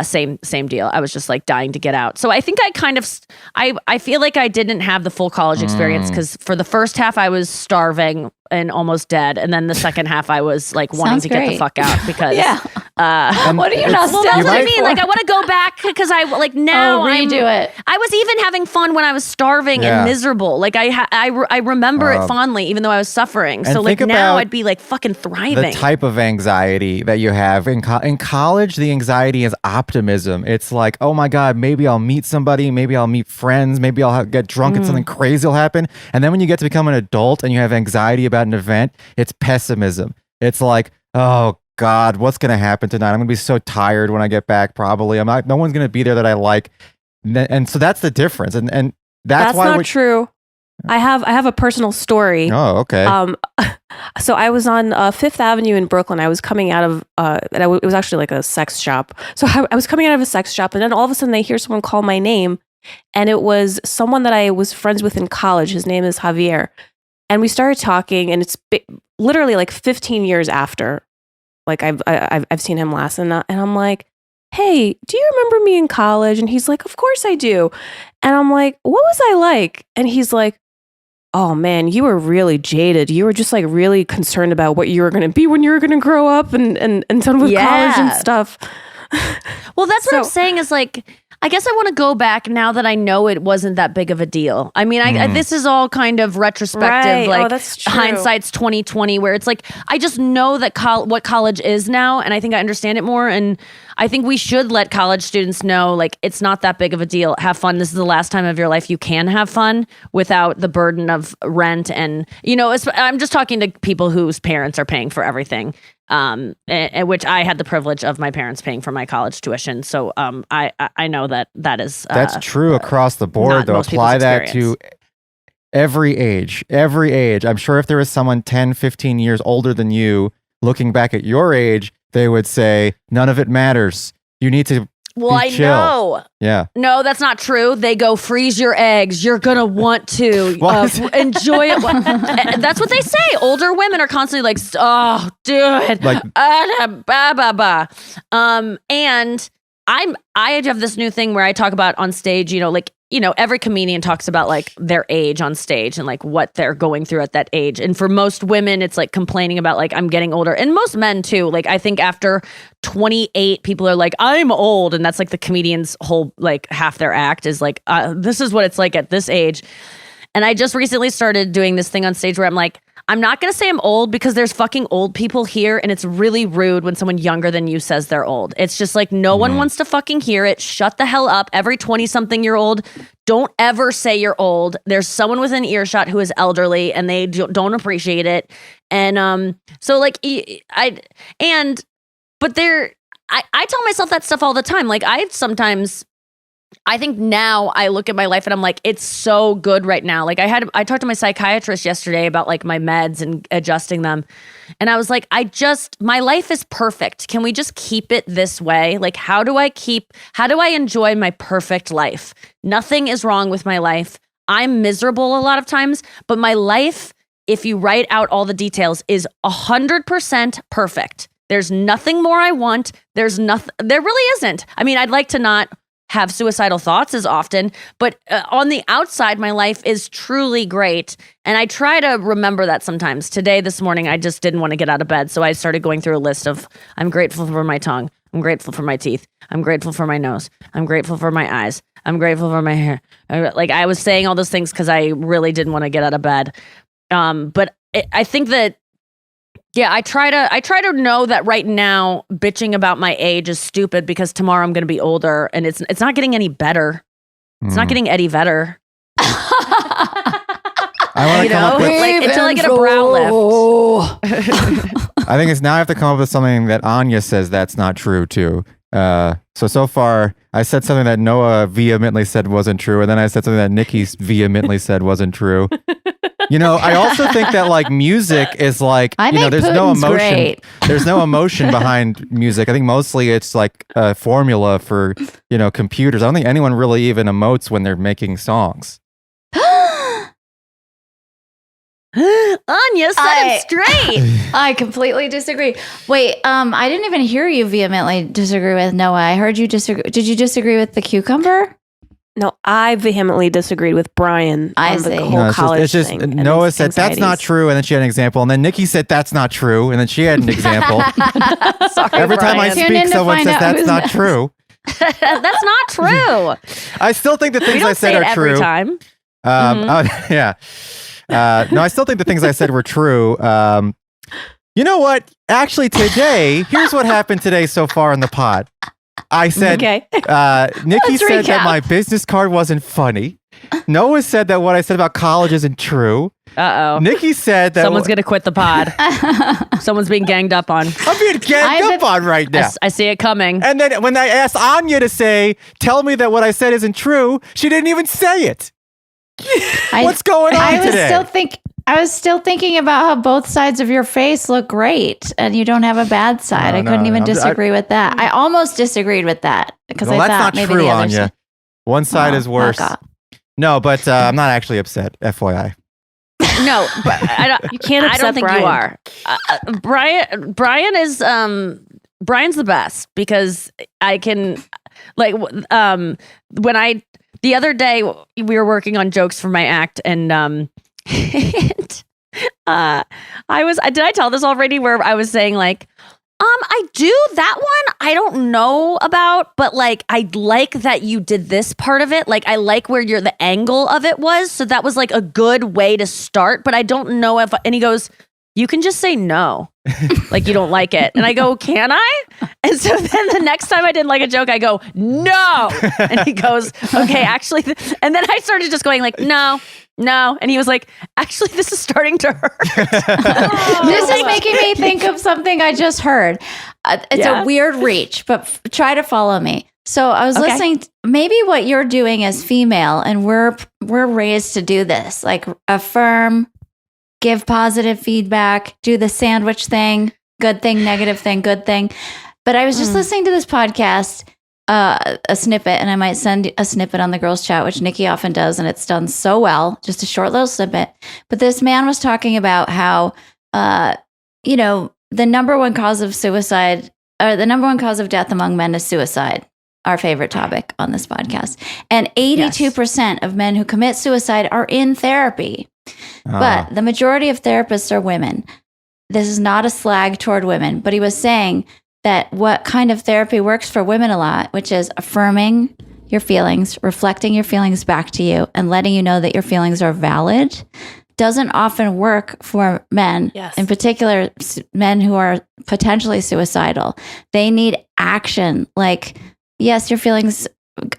Speaker 3: same deal. I was just dying to get out. So I think I feel like I didn't have the full college experience because for the first half I was starving and almost dead. And then the second half I was wanting
Speaker 2: Sounds
Speaker 3: to get the
Speaker 2: great.
Speaker 3: fuck out because
Speaker 2: What are you not
Speaker 3: well, that's what I
Speaker 2: still
Speaker 3: mean. I want to go back because now
Speaker 2: redo it.
Speaker 3: I was even having fun when I was starving
Speaker 4: Yeah.
Speaker 3: and miserable. I remember it fondly, even though I was suffering.
Speaker 4: and
Speaker 3: So
Speaker 4: think
Speaker 3: now
Speaker 4: about
Speaker 3: I'd be fucking thriving.
Speaker 4: the type of anxiety that you have in college. The anxiety is optimism. It's like, oh my God, maybe I'll meet somebody, maybe I'll meet friends, maybe I'll get drunk and something crazy will happen. And then when you get to become an adult and you have anxiety about an event, it's pessimism. It's like, oh God, what's going to happen tonight? I'm going to be so tired when I get back. Probably no one's going to be there that I like. And so that's the difference. And that's why
Speaker 5: not true. I have a personal story.
Speaker 4: Oh, okay.
Speaker 5: So I was on Fifth Avenue in Brooklyn. I was coming out of it was actually like a sex shop. So I was coming out of a sex shop, and then all of a sudden I hear someone call my name, and it was someone that I was friends with in college. His name is Avior, and we started talking, and it's literally like 15 years after, like I've seen him last, and I'm like, hey, do you remember me in college? And he's like, of course I do. And I'm like, what was I like? And he's like, oh man, you were really jaded. You were just like really concerned about what you were going to be when you were going to grow up and done with college and stuff.
Speaker 3: Well, that's what I'm saying is like, I guess I want to go back now that I know it wasn't that big of a deal. I mean, this is all kind of retrospective, like
Speaker 5: that's true.
Speaker 3: hindsight's 2020, where it's like, I just know that what college is now, and I think I understand it more, and I think we should let college students know, like, it's not that big of a deal. Have fun. This is the last time of your life you can have fun without the burden of rent, and, you know, I'm just talking to people whose parents are paying for everything. Which I had the privilege of my parents paying for my college tuition. So I know that is
Speaker 4: that's true across the board, though. Apply that to every age. I'm sure if there was someone 10, 15 years older than you looking back at your age, they would say, none of it matters. You need to be chill.
Speaker 3: Know.
Speaker 4: Yeah.
Speaker 3: No, that's not true. They go, freeze your eggs. You're going to want to enjoy it. That's what they say. Older women are constantly like, oh, dude. Like, and I have this new thing where I talk about on stage, you know, like, you know, every comedian talks about like their age on stage and like what they're going through at that age. And for most women, it's like complaining about like, I'm getting older. And most men too. Like, I think after 28, people are like, I'm old. And that's like the comedian's whole, like half their act is like, this is what it's like at this age. And I just recently started doing this thing on stage where I'm like, I'm not going to say I'm old because there's fucking old people here. And it's really rude when someone younger than you says they're old. It's just like, no one wants to fucking hear it. Shut the hell up. Every 20-something-year-old, don't ever say you're old. There's someone within earshot who is elderly and they don't appreciate it. And so like, I tell myself that stuff all the time. Like I think now I look at my life and I'm like, it's so good right now. Like I talked to my psychiatrist yesterday about like my meds and adjusting them. And I was like, my life is perfect. Can we just keep it this way? Like, how do I enjoy my perfect life? Nothing is wrong with my life. I'm miserable a lot of times, but my life, if you write out all the details, is 100% perfect. There's nothing more I want. There really isn't. I mean, I'd like to not have suicidal thoughts as often, but on the outside, my life is truly great. And I try to remember that sometimes. This morning, I just didn't want to get out of bed. So I started going through a list of, I'm grateful for my tongue. I'm grateful for my teeth. I'm grateful for my nose. I'm grateful for my eyes. I'm grateful for my hair. Like I was saying all those things because I really didn't want to get out of bed. But I think that, yeah, I try to know that right now bitching about my age is stupid because tomorrow I'm going to be older and it's not getting any better. It's not getting any better.
Speaker 4: I want to come up with
Speaker 3: like until I get a brow lift.
Speaker 4: I think it's now I have to come up with something that Anya says that's not true too. So far I said something that Noah vehemently said wasn't true, and then I said something that Nikki vehemently said wasn't true. You know, I also think that like music is like, there's no emotion. Great. There's no emotion behind music. I think mostly it's like a formula for, computers. I don't think anyone really even emotes when they're making songs.
Speaker 3: Anya, set him straight.
Speaker 2: I completely disagree. Wait, I didn't even hear you vehemently disagree with Noah. I heard you disagree. Did you disagree with the cucumber?
Speaker 5: No, I vehemently disagreed with Brian on the whole college thing.
Speaker 4: Noah said that's not true, and then she had an example, and then Nikki said that's not true, and then she had an example.
Speaker 3: Sorry,
Speaker 4: every time I speak, someone says that's not true.
Speaker 3: That's not true.
Speaker 4: I still think the things I said are true.
Speaker 3: Every time.
Speaker 4: Yeah. No, I still think the things I said were true. You know what? Actually, today, here's what happened today so far in the pod. I said, Nikki said that my business card wasn't funny. Noah said that what I said about college isn't true.
Speaker 3: Uh-oh.
Speaker 4: Nikki said that
Speaker 3: someone's going to quit the pod. Someone's being ganged up on.
Speaker 4: I'm being ganged up on right now.
Speaker 3: I see it coming.
Speaker 4: And then when I asked Anya to tell me that what I said isn't true, she didn't even say it. What's going on today?
Speaker 2: I was still thinking about how both sides of your face look great and you don't have a bad side. I couldn't even disagree with that. I almost disagreed with that because I thought
Speaker 4: that's not
Speaker 2: maybe
Speaker 4: true,
Speaker 2: the other
Speaker 4: Anya.
Speaker 2: side.
Speaker 4: One side is worse. No, but I'm not actually upset. FYI.
Speaker 3: No, but
Speaker 5: You can't upset
Speaker 3: I don't think
Speaker 5: Brian.
Speaker 3: you are. Brian is Brian's the best because I can like when the other day we were working on jokes for my act and did I tell this already where I was saying like I do that one I don't know about, but like I like that you did this part of it. Like I like where the angle of it was. So that was like a good way to start, but I don't know if, and he goes, you can just say no. Like you don't like it. And I go, can I? And so then the next time I didn't like a joke, I go, no. And he goes, okay, actually. And then I started just going like, no. And he was like, actually, this is starting to hurt.
Speaker 2: This is making me think of something I just heard. It's a weird reach, but try to follow me. So I was listening. Maybe what you're doing as female, and we're raised to do this, like affirm, give positive feedback, do the sandwich thing, good thing, negative thing, good thing. But I was just listening to this podcast, a snippet, and I might send a snippet on the girls chat, which Nikki often does, and it's done so well, just a short little snippet. But this man was talking about how, the number one cause of suicide, or the number one cause of death among men is suicide, our favorite topic on this podcast. And 82% of men who commit suicide are in therapy. But the majority of therapists are women. This is not a slag toward women, but he was saying that what kind of therapy works for women a lot, which is affirming your feelings, reflecting your feelings back to you, and letting you know that your feelings are valid, doesn't often work for men, in particular, men who are potentially suicidal. They need action. Like, yes, your feelings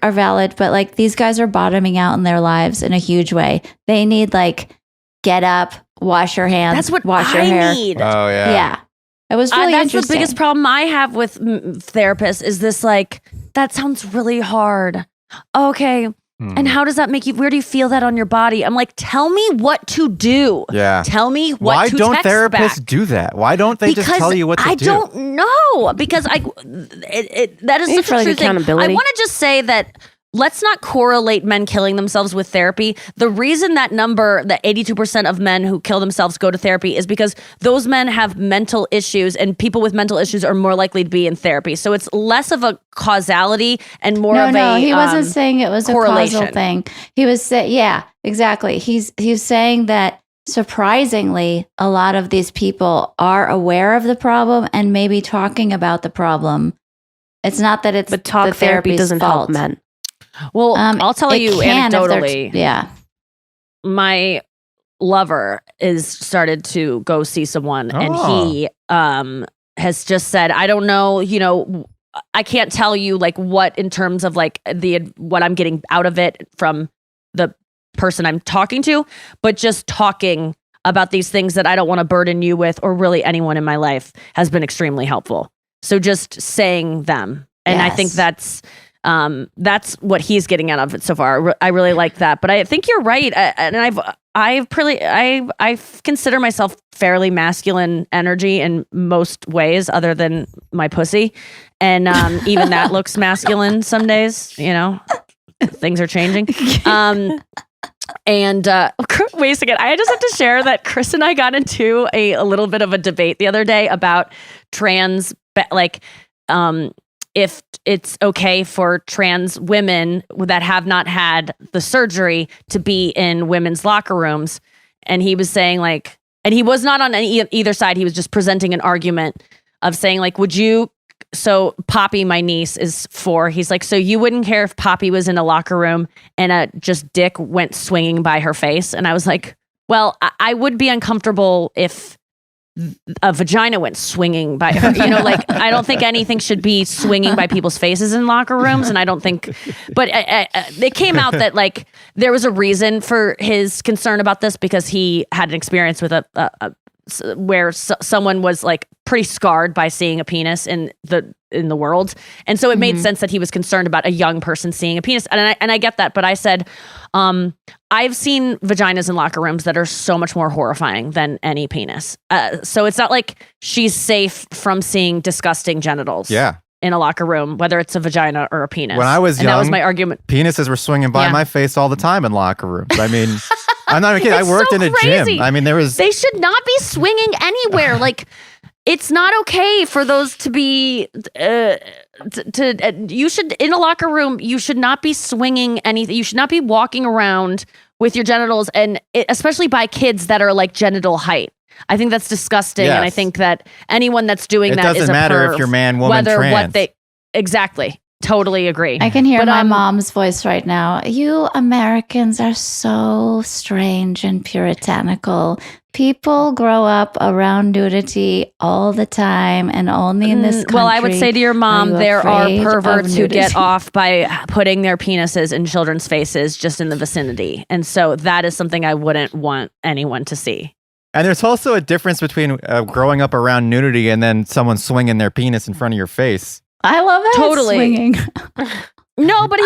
Speaker 2: are valid, but like these guys are bottoming out in their lives in a huge way. They need like, get up, wash your hands,
Speaker 3: That's what
Speaker 2: wash your
Speaker 3: I
Speaker 2: hair.
Speaker 3: need.
Speaker 4: Oh, yeah.
Speaker 2: Yeah. It was really
Speaker 3: that's
Speaker 2: interesting.
Speaker 3: the biggest problem I have with therapists is this like, that sounds really hard. Okay. And how does that make you, where do you feel that on your body? I'm like, tell me what to do.
Speaker 4: Yeah.
Speaker 3: Tell me what
Speaker 4: Why
Speaker 3: to
Speaker 4: don't
Speaker 3: text
Speaker 4: therapists
Speaker 3: back.
Speaker 4: do that? Why don't they just tell you what to do?
Speaker 3: I don't know because that is
Speaker 5: Maybe
Speaker 3: such
Speaker 5: for,
Speaker 3: a
Speaker 5: like,
Speaker 3: true thing.
Speaker 5: accountability.
Speaker 3: I want to just say that let's not correlate men killing themselves with therapy. The reason that number, that 82% of men who kill themselves go to therapy is because those men have mental issues and people with mental issues are more likely to be in therapy. So it's less of a causality and more of a
Speaker 2: No, he wasn't saying it was a
Speaker 3: correlation.
Speaker 2: causal thing. He was saying, yeah, exactly. He's saying that surprisingly, a lot of these people are aware of the problem and maybe talking about the problem. It's not that it's
Speaker 5: But talk
Speaker 2: the
Speaker 5: therapy
Speaker 2: therapy's
Speaker 5: doesn't
Speaker 2: fault.
Speaker 5: help men.
Speaker 3: Well, I'll tell
Speaker 2: It
Speaker 3: you
Speaker 2: can if they're
Speaker 3: anecdotally.
Speaker 2: yeah.
Speaker 3: My lover is started to go see someone and he has just said, I don't know, I can't tell you like what in terms of like what I'm getting out of it from the person I'm talking to, but just talking about these things that I don't want to burden you with or really anyone in my life has been extremely helpful. So just saying them. And I think that's what he's getting out of it so far. I really like that, but I think you're right. And I consider myself fairly masculine energy in most ways, other than my pussy, and even that looks masculine some days. Things are changing. And wait a second, I just have to share that Chris and I got into a little bit of a debate the other day about trans, if it's okay for trans women that have not had the surgery to be in women's locker rooms. And he was saying like, and he was not on either side. He was just presenting an argument of saying like, so Poppy, my niece, is 4. He's like, so you wouldn't care if Poppy was in a locker room and a just dick went swinging by her face? And I was like, well, I would be uncomfortable if a vagina went swinging by her. I don't think anything should be swinging by people's faces in locker rooms. And I don't think, but it came out that like there was a reason for his concern about this because he had an experience with where someone was like pretty scarred by seeing a penis in the world. And so it made sense that he was concerned about a young person seeing a penis. And I get that. But I said, I've seen vaginas in locker rooms that are so much more horrifying than any penis. So it's not like she's safe from seeing disgusting genitals.
Speaker 4: Yeah.
Speaker 3: In a locker room, whether it's a vagina or a penis.
Speaker 4: When I was young,
Speaker 3: that was my argument.
Speaker 4: Penises were swinging by my face all the time in locker rooms. I mean, I'm not even kidding. I worked in a gym. I mean, they
Speaker 3: should not be swinging anywhere. Like, it's not okay for those to be. You should, in a locker room, you should not be swinging anything. You should not be walking around with your genitals, and especially by kids that are like genital height. I think that's disgusting, and I think that anyone that's doing that is a perv.
Speaker 4: It doesn't matter if you're man, woman, trans.
Speaker 3: Exactly. Totally agree.
Speaker 2: I can hear my mom's voice right now. You Americans are so strange and puritanical. People grow up around nudity all the time and only in this country.
Speaker 3: Well, I would say to your mom, there are perverts who get off by putting their penises in children's faces just in the vicinity. And so that is something I wouldn't want anyone to see.
Speaker 4: And there's also a difference between growing up around nudity and then someone swinging their penis in front of your face.
Speaker 2: I love it.
Speaker 3: Totally.
Speaker 2: Swinging.
Speaker 3: No, but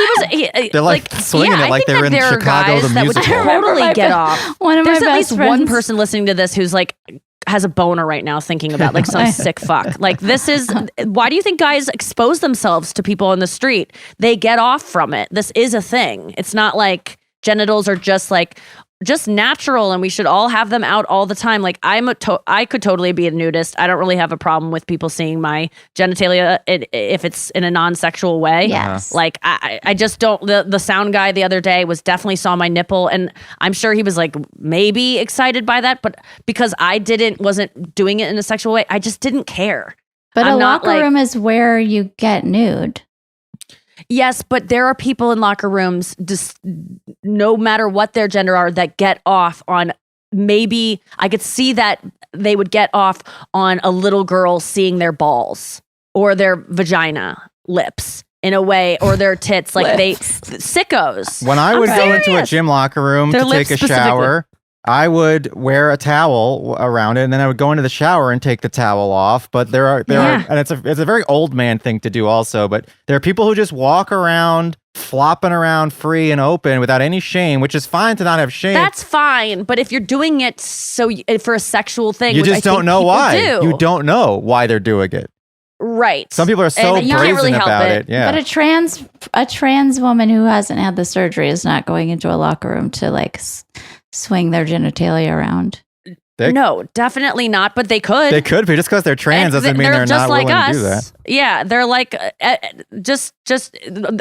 Speaker 4: they're like swinging it like they're in Chicago the musical.
Speaker 3: Totally get off.
Speaker 2: One of
Speaker 3: There's
Speaker 2: my
Speaker 3: at
Speaker 2: best
Speaker 3: least
Speaker 2: friends.
Speaker 3: one person listening to this who's like has a boner right now thinking about like some sick fuck. Like this is why do you think guys expose themselves to people in the street? They get off from it. This is a thing. It's not like genitals are just natural and we should all have them out all the time. Like I could totally be a nudist. I don't really have a problem with people seeing my genitalia if it's in a non-sexual way.
Speaker 2: Yes.
Speaker 3: Like I just don't, the sound guy the other day definitely saw my nipple and I'm sure he was like maybe excited by that, but because I wasn't doing it in a sexual way, I just didn't care.
Speaker 2: But a locker room is where you get nude.
Speaker 3: Yes, but there are people in locker rooms, just no matter what their gender are, that get off on maybe I could see that they would get off on a little girl seeing their balls or their vagina lips in a way, or their tits, like sickos.
Speaker 4: When I would go into a gym locker room to take a shower, I would wear a towel around it, and then I would go into the shower and take the towel off. But there are, and it's a very old man thing to do also. But there are people who just walk around, flopping around free and open without any shame, which is fine to not have shame.
Speaker 3: That's fine, but if you're doing it for a sexual thing,
Speaker 4: you just don't know why. You don't know why they're doing it.
Speaker 3: Right.
Speaker 4: Some people are so brazen about it. Yeah.
Speaker 2: But a trans woman who hasn't had the surgery is not going into a locker room to like swing their genitalia around.
Speaker 3: No, definitely not. But they could.
Speaker 4: They could be. Just because they're trans doesn't mean they're not willing to do that.
Speaker 3: Yeah, they're like just.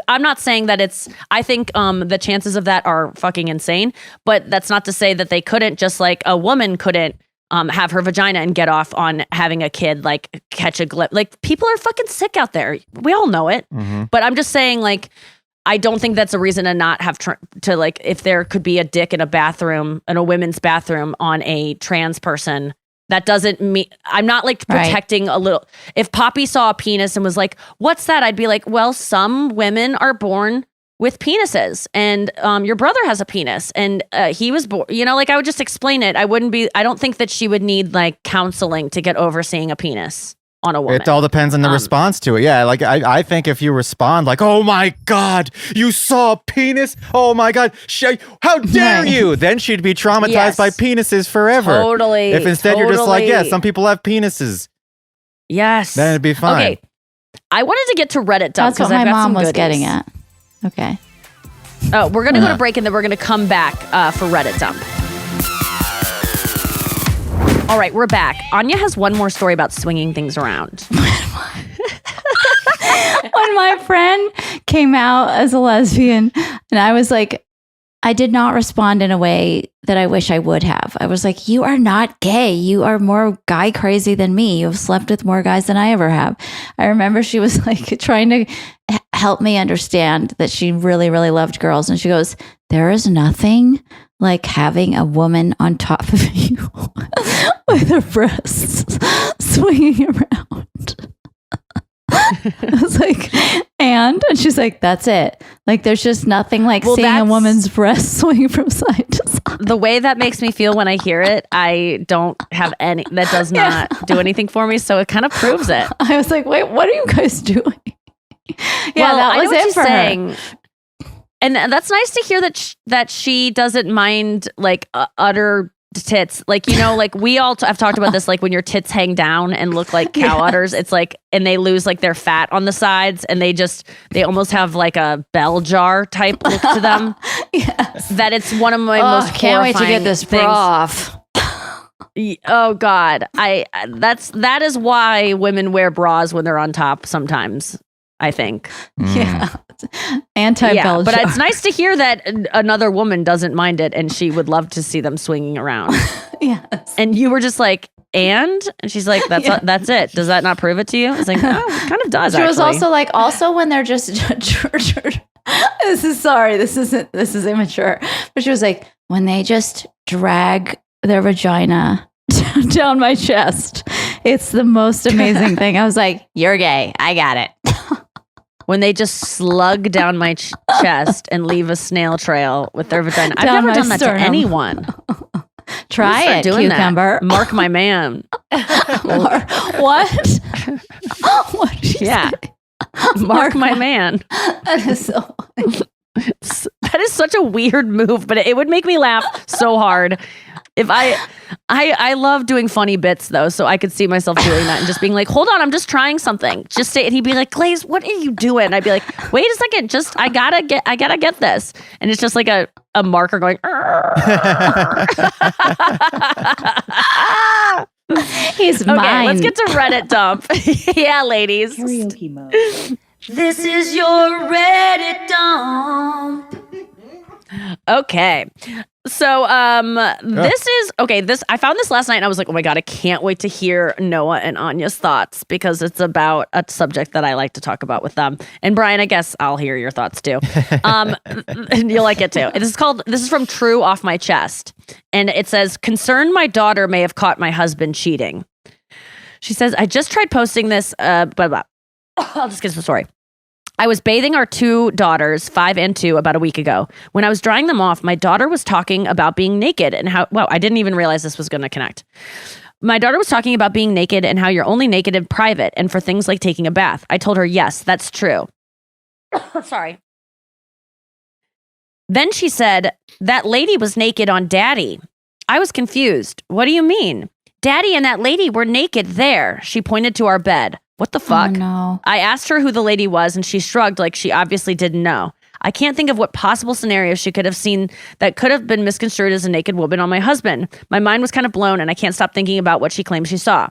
Speaker 3: I'm not saying that it's. I think the chances of that are fucking insane. But that's not to say that they couldn't. Just like a woman couldn't have her vagina and get off on having a kid like catch a glip. Like people are fucking sick out there. We all know it. Mm-hmm. But I'm just saying like. I don't think that's a reason to not have to like if there could be a dick in a bathroom, in a women's bathroom on a trans person. That doesn't mean I'm not like protecting a little. If Poppy saw a penis and was like, "What's that?" I'd be like, "Well, some women are born with penises, and your brother has a penis, and he was born." You know, like I would just explain it. I don't think that she would need like counseling to get over seeing a penis on a woman.
Speaker 4: It all depends on the response to it. Yeah, like I think if you respond like, "Oh my God, you saw a penis? Oh my God, how dare you?" Then she'd be traumatized by penises forever.
Speaker 3: Totally.
Speaker 4: If instead you're just like, "Yeah, some people have penises."
Speaker 3: Yes.
Speaker 4: Then it'd be fine.
Speaker 3: Okay. I wanted to get to Reddit dump.
Speaker 2: That's what my mom was getting at. Okay.
Speaker 3: Oh, we're going to go to break and then we're going to come back for Reddit dump. All right, we're back. Anya has one more story about swinging things around.
Speaker 2: When my friend came out as a lesbian, and I was like, I did not respond in a way that I wish I would have. I was like, "You are not gay. You are more guy crazy than me. You've slept with more guys than I ever have." I remember she was like trying to help me understand that she really, really loved girls. And she goes, "There is nothing like having a woman on top of you with her breasts swinging around." I was like, and she's like, "That's it. Like, there's just nothing like seeing a woman's breast swing from side to side."
Speaker 3: The way that makes me feel when I hear it, I don't have any, that does not do anything for me. So it kind of proves it.
Speaker 2: I was like, "Wait, what are you guys doing?"
Speaker 3: Yeah, well, that was it for her. And that's nice to hear that she doesn't mind like utter tits. Like, you know, like we all have talked about this, like when your tits hang down and look like cow udders, it's like, and they lose like their fat on the sides and they almost have like a bell jar type look to them.
Speaker 2: Yes.
Speaker 3: That it's one of my most
Speaker 2: can't wait to get this
Speaker 3: things.
Speaker 2: bra off.
Speaker 3: Oh God. That is why women wear bras when they're on top sometimes, I think.
Speaker 2: Yeah. Anti-bell
Speaker 3: but
Speaker 2: jar.
Speaker 3: it's nice to hear that another woman doesn't mind it and she would love to see them swinging around.
Speaker 2: Yes.
Speaker 3: And you were just like, and she's like, that's it. Does that not prove it to you? It's like, no, it kind of does.
Speaker 2: She was
Speaker 3: actually.
Speaker 2: also when they're just this is immature. But she was like, when they just drag their vagina down my chest, it's the most amazing thing. I was like, you're gay. I got it.
Speaker 3: When they just slug down my chest and leave a snail trail with their vagina. I've
Speaker 2: Down
Speaker 3: never
Speaker 2: my
Speaker 3: done that
Speaker 2: sternum.
Speaker 3: to anyone.
Speaker 2: Try it,
Speaker 3: doing
Speaker 2: cucumber.
Speaker 3: That. Mark my man.
Speaker 2: What? What did you
Speaker 3: Yeah.
Speaker 2: say?
Speaker 3: Mark my man.
Speaker 2: That is so
Speaker 3: That is such a weird move, but it would make me laugh so hard. If I love doing funny bits though, so I could see myself doing that and just being like, hold on, I'm just trying something. Just say it. He'd be like, Glaze, what are you doing? And I'd be like, wait a second, just I gotta get this. And it's just like a marker going,
Speaker 2: He's
Speaker 3: okay,
Speaker 2: mine.
Speaker 3: let's get to Reddit dump. Yeah, ladies.
Speaker 8: Karaoke mode.
Speaker 3: This is your Reddit dump. Okay. So this I found this last night and I was like, oh my God, I can't wait to hear Noah and Anya's thoughts because it's about a subject that I like to talk about with them. And Brian, I guess I'll hear your thoughts too. And you'll like it too. This is from True Off My Chest. And it says, concerned my daughter may have caught my husband cheating. She says, I just tried posting this, blah, blah. I'll just get to the story. I was bathing our two daughters, 5 and 2, about a week ago. When I was drying them off, my daughter was talking about being naked and how, I didn't even realize this was going to connect. My daughter was talking about being naked and how you're only naked in private and for things like taking a bath. I told her, yes, that's true. Sorry. Then she said, that lady was naked on Daddy. I was confused. What do you mean? Daddy and that lady were naked there. She pointed to our bed. What the fuck?
Speaker 2: Oh, no.
Speaker 3: I asked her who the lady was and she shrugged like she obviously didn't know. I can't think of what possible scenario she could have seen that could have been misconstrued as a naked woman on my husband. My mind was kind of blown and I can't stop thinking about what she claims she saw.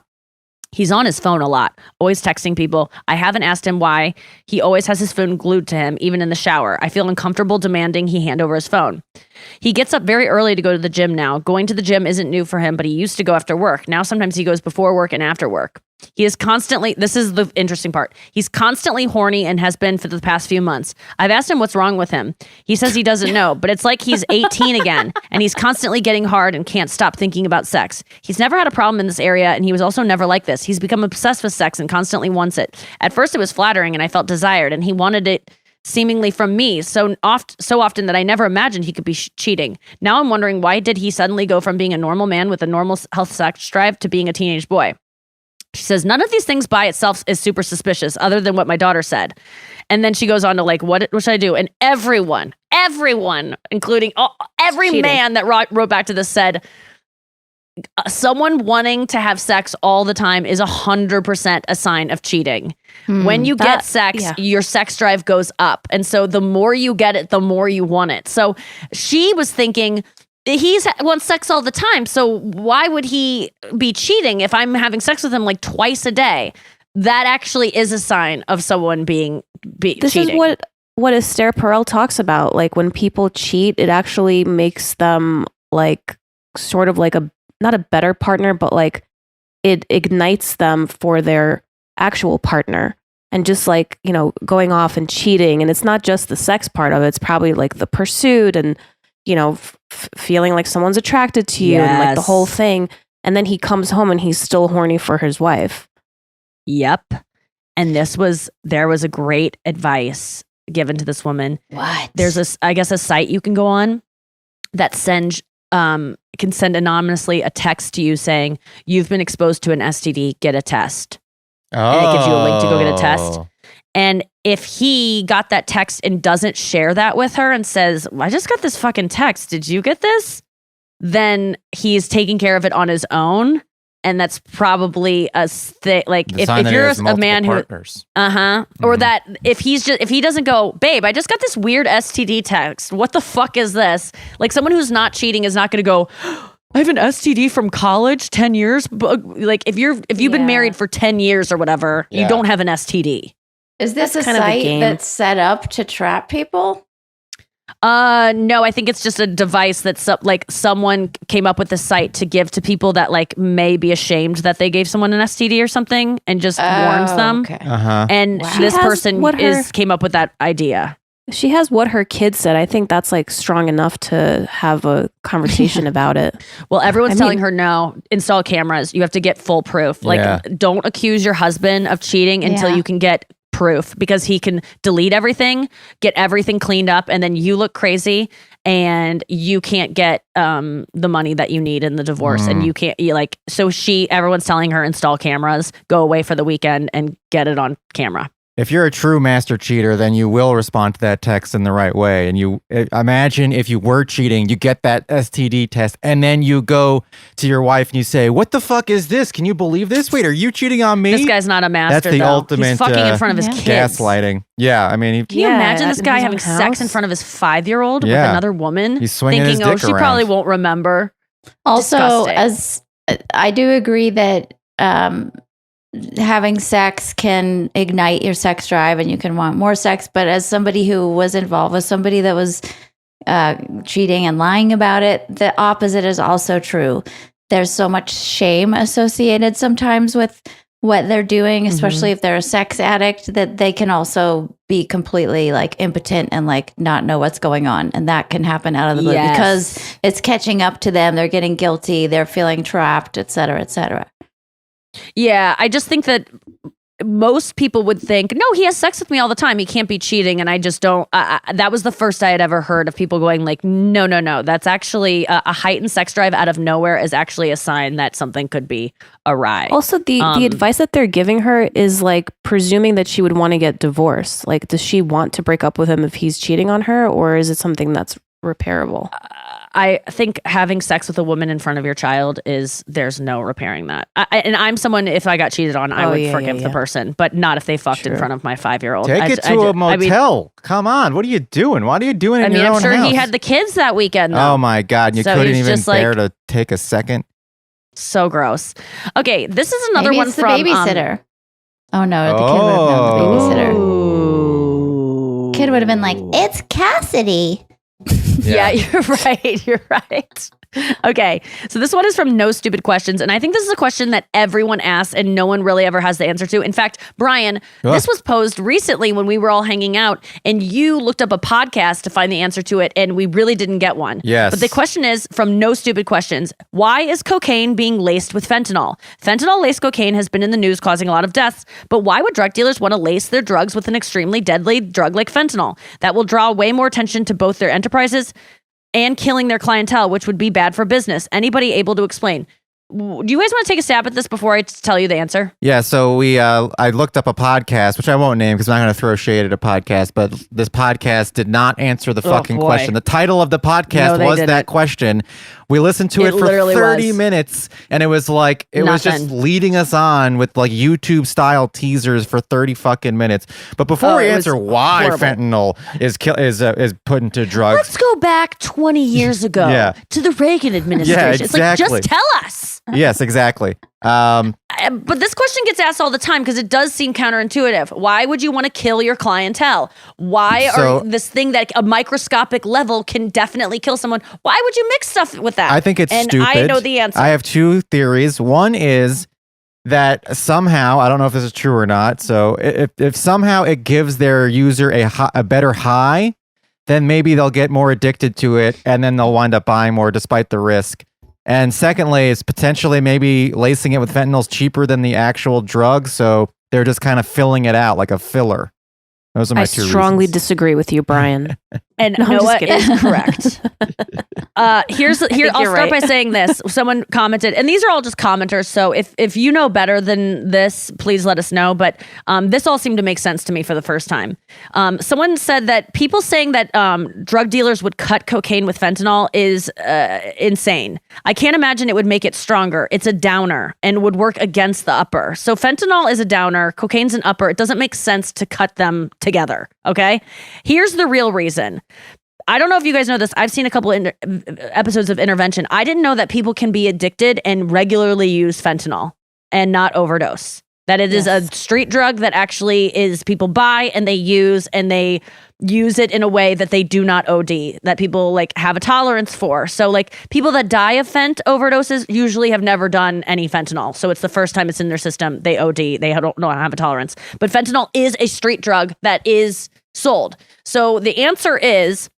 Speaker 3: He's on his phone a lot, always texting people. I haven't asked him why. He always has his phone glued to him, even in the shower. I feel uncomfortable demanding he hand over his phone. He gets up very early to go to the gym now. Going to the gym isn't new for him, but he used to go after work. Now sometimes he goes before work and after work. He is constantly, this is the interesting part, he's constantly horny and has been for the past few months. I've asked him what's wrong with him. He says he doesn't know, but it's like he's 18 again, and he's constantly getting hard and can't stop thinking about sex. He's never had a problem in this area, and he was also never like this. He's become obsessed with sex and constantly wants it. At first it was flattering, and I felt desired, and he wanted it seemingly from me so often that I never imagined he could be cheating. Now I'm wondering, why did he suddenly go from being a normal man with a normal health sex drive to being a teenage boy? She says, none of these things by itself is super suspicious other than what my daughter said. And then she goes on to like, what should I do? And everyone, including every
Speaker 5: Cheating.
Speaker 3: man that wrote back to this said, someone wanting to have sex all the time is 100% a sign of cheating. When you get sex, your sex drive goes up. And so the more you get it, the more you want it. So she was thinking, he wants sex all the time. So why would he be cheating if I'm having sex with him like twice a day? That actually is a sign of someone being
Speaker 5: This
Speaker 3: cheating.
Speaker 5: is what Esther Perel talks about. Like when people cheat, it actually makes them like sort of like not a better partner, but like it ignites them for their actual partner. And just like, you know, going off and cheating. And it's not just the sex part of it. It's probably like the pursuit and, you know, feeling like someone's attracted to you and like the whole thing. And then he comes home and he's still horny for his wife.
Speaker 3: Yep. And there was a great advice given to this woman.
Speaker 2: What?
Speaker 3: There's a site you can go on that can send anonymously a text to you saying, you've been exposed to an STD, get a test. And it gives you a link to go get a test. And if he got that text and doesn't share that with her and says, I just got this fucking text, did you get this? Then he's taking care of it on his own. And that's probably a thing. Like if you're a man who, or that if he doesn't go, babe, I just got this weird STD text. What the fuck is this? Like someone who's not cheating is not going to go, I have an STD from college, 10 years. Like if you've been married for 10 years or whatever, you don't have an STD.
Speaker 2: Is this a site that's set up to trap people?
Speaker 3: No, I think it's just a device that's like someone came up with a site to give to people that like may be ashamed that they gave someone an STD or something and just warns them.
Speaker 2: Okay.
Speaker 3: And this person came up with that idea.
Speaker 5: She has what her kid said. I think that's like strong enough to have a conversation about it.
Speaker 3: Well, everyone's telling her no, install cameras. You have to get full proof. Like don't accuse your husband of cheating until you can get proof, because he can delete everything, get everything cleaned up, and then you look crazy and you can't get the money that you need in the divorce. And you can't everyone's telling her install cameras, go away for the weekend and get it on camera.
Speaker 4: If you're a true master cheater, then you will respond to that text in the right way. And you imagine if you were cheating, you get that STD test, and then you go to your wife and you say, "What the fuck is this? Can you believe this? Wait, are you cheating on me?"
Speaker 3: This guy's not a master.
Speaker 4: That's the ultimate
Speaker 3: He's fucking in front of his kids.
Speaker 4: Gaslighting. Yeah, I mean,
Speaker 3: can you imagine this guy having sex in front of his 5-year-old with another woman?
Speaker 4: He's swinging
Speaker 3: thinking,
Speaker 4: his dick
Speaker 3: she
Speaker 4: around.
Speaker 3: probably won't remember.
Speaker 2: Also,
Speaker 3: Disgusting.
Speaker 2: as I do agree that having sex can ignite your sex drive and you can want more sex. But as somebody who was involved with somebody that was cheating and lying about it, the opposite is also true. There's so much shame associated sometimes with what they're doing, especially if they're a sex addict, that they can also be completely like impotent and like not know what's going on. And that can happen out of the blue because it's catching up to them. They're getting guilty. They're feeling trapped, et cetera, et cetera.
Speaker 3: Yeah, I just think that most people would think, no, he has sex with me all the time. He can't be cheating. And I just don't. That was the first I had ever heard of people going like, no. That's actually a heightened sex drive out of nowhere is actually a sign that something could be awry.
Speaker 5: Also, the advice that they're giving her is like presuming that she would want to get divorced. Like, does she want to break up with him if he's cheating on her, or is it something that's repairable?
Speaker 3: I think having sex with a woman in front of your child there's no repairing that. And I'm someone, if I got cheated on, I would forgive the person, but not if they fucked in front of my 5-year-old.
Speaker 4: Take it to a motel. Come on. What are you doing? Why are you doing it in your own house?
Speaker 3: I'm sure he had the kids that weekend, though.
Speaker 4: Oh my God. You couldn't even bear to take a second.
Speaker 3: So gross. Okay. This is another
Speaker 2: Maybe
Speaker 3: one
Speaker 2: it's the
Speaker 3: from
Speaker 2: babysitter. Oh no, the kid would have known the babysitter.
Speaker 3: Ooh.
Speaker 2: Kid would have been like, "It's Cassidy."
Speaker 3: Yeah, you're right. You're right. Okay. So this one is from No Stupid Questions. And I think this is a question that everyone asks and no one really ever has the answer to. In fact, Brian, this was posed recently when we were all hanging out and you looked up a podcast to find the answer to it and we really didn't get one.
Speaker 4: Yes.
Speaker 3: But the question is from No Stupid Questions. Why is cocaine being laced with fentanyl? Fentanyl-laced cocaine has been in the news causing a lot of deaths, but why would drug dealers want to lace their drugs with an extremely deadly drug like fentanyl? That will draw way more attention to both their enterprises and killing their clientele, which would be bad for business. Anybody able to explain? Do you guys want to take a stab at this before I tell you the answer?
Speaker 4: Yeah, so I looked up a podcast, which I won't name because I'm not going to throw shade at a podcast, but this podcast did not answer the fucking question. The title of the podcast was that question. We listened to it for 30 minutes, and it was like, it was just leading us on with like YouTube style teasers for 30 fucking minutes. But before we answer why fentanyl is put into drugs,
Speaker 3: let's go back 20 years ago to the Reagan administration.
Speaker 4: Yeah,
Speaker 3: exactly. It's like, just tell us.
Speaker 4: Yes, exactly.
Speaker 3: But this question gets asked all the time because it does seem counterintuitive. Why would you want to kill your clientele? Why are this thing that a microscopic level can definitely kill someone? Why would you mix stuff with that?
Speaker 4: I think it's stupid.
Speaker 3: I know the answer.
Speaker 4: I have two theories. One is that somehow, I don't know if this is true or not, so if somehow it gives their user a better high, then maybe they'll get more addicted to it and then they'll wind up buying more despite the risk. And secondly, is potentially maybe lacing it with fentanyl is cheaper than the actual drug, so they're just kind of filling it out like a filler. Those are my two reasons.
Speaker 5: I strongly disagree with you, Brian.
Speaker 3: And
Speaker 5: No, I'm just
Speaker 3: Noah
Speaker 5: kidding.
Speaker 3: is correct. I'll
Speaker 5: you're
Speaker 3: start by
Speaker 5: right.
Speaker 3: saying this. Someone commented, and these are all just commenters. So if you know better than this, please let us know. But this all seemed to make sense to me for the first time. Someone said that people saying that drug dealers would cut cocaine with fentanyl is insane. I can't imagine it would make it stronger. It's a downer and would work against the upper. So fentanyl is a downer, cocaine's an upper. It doesn't make sense to cut them together. Okay? Here's the real reason. I don't know if you guys know this. I've seen a couple episodes of Intervention. I didn't know that people can be addicted and regularly use fentanyl and not overdose. That it is a street drug that actually is people buy and they use it in a way that they do not OD, that people like have a tolerance for. So like people that die of fent overdoses usually have never done any fentanyl. So it's the first time it's in their system. They OD. They don't have a tolerance. But fentanyl is a street drug that is sold. So the answer is,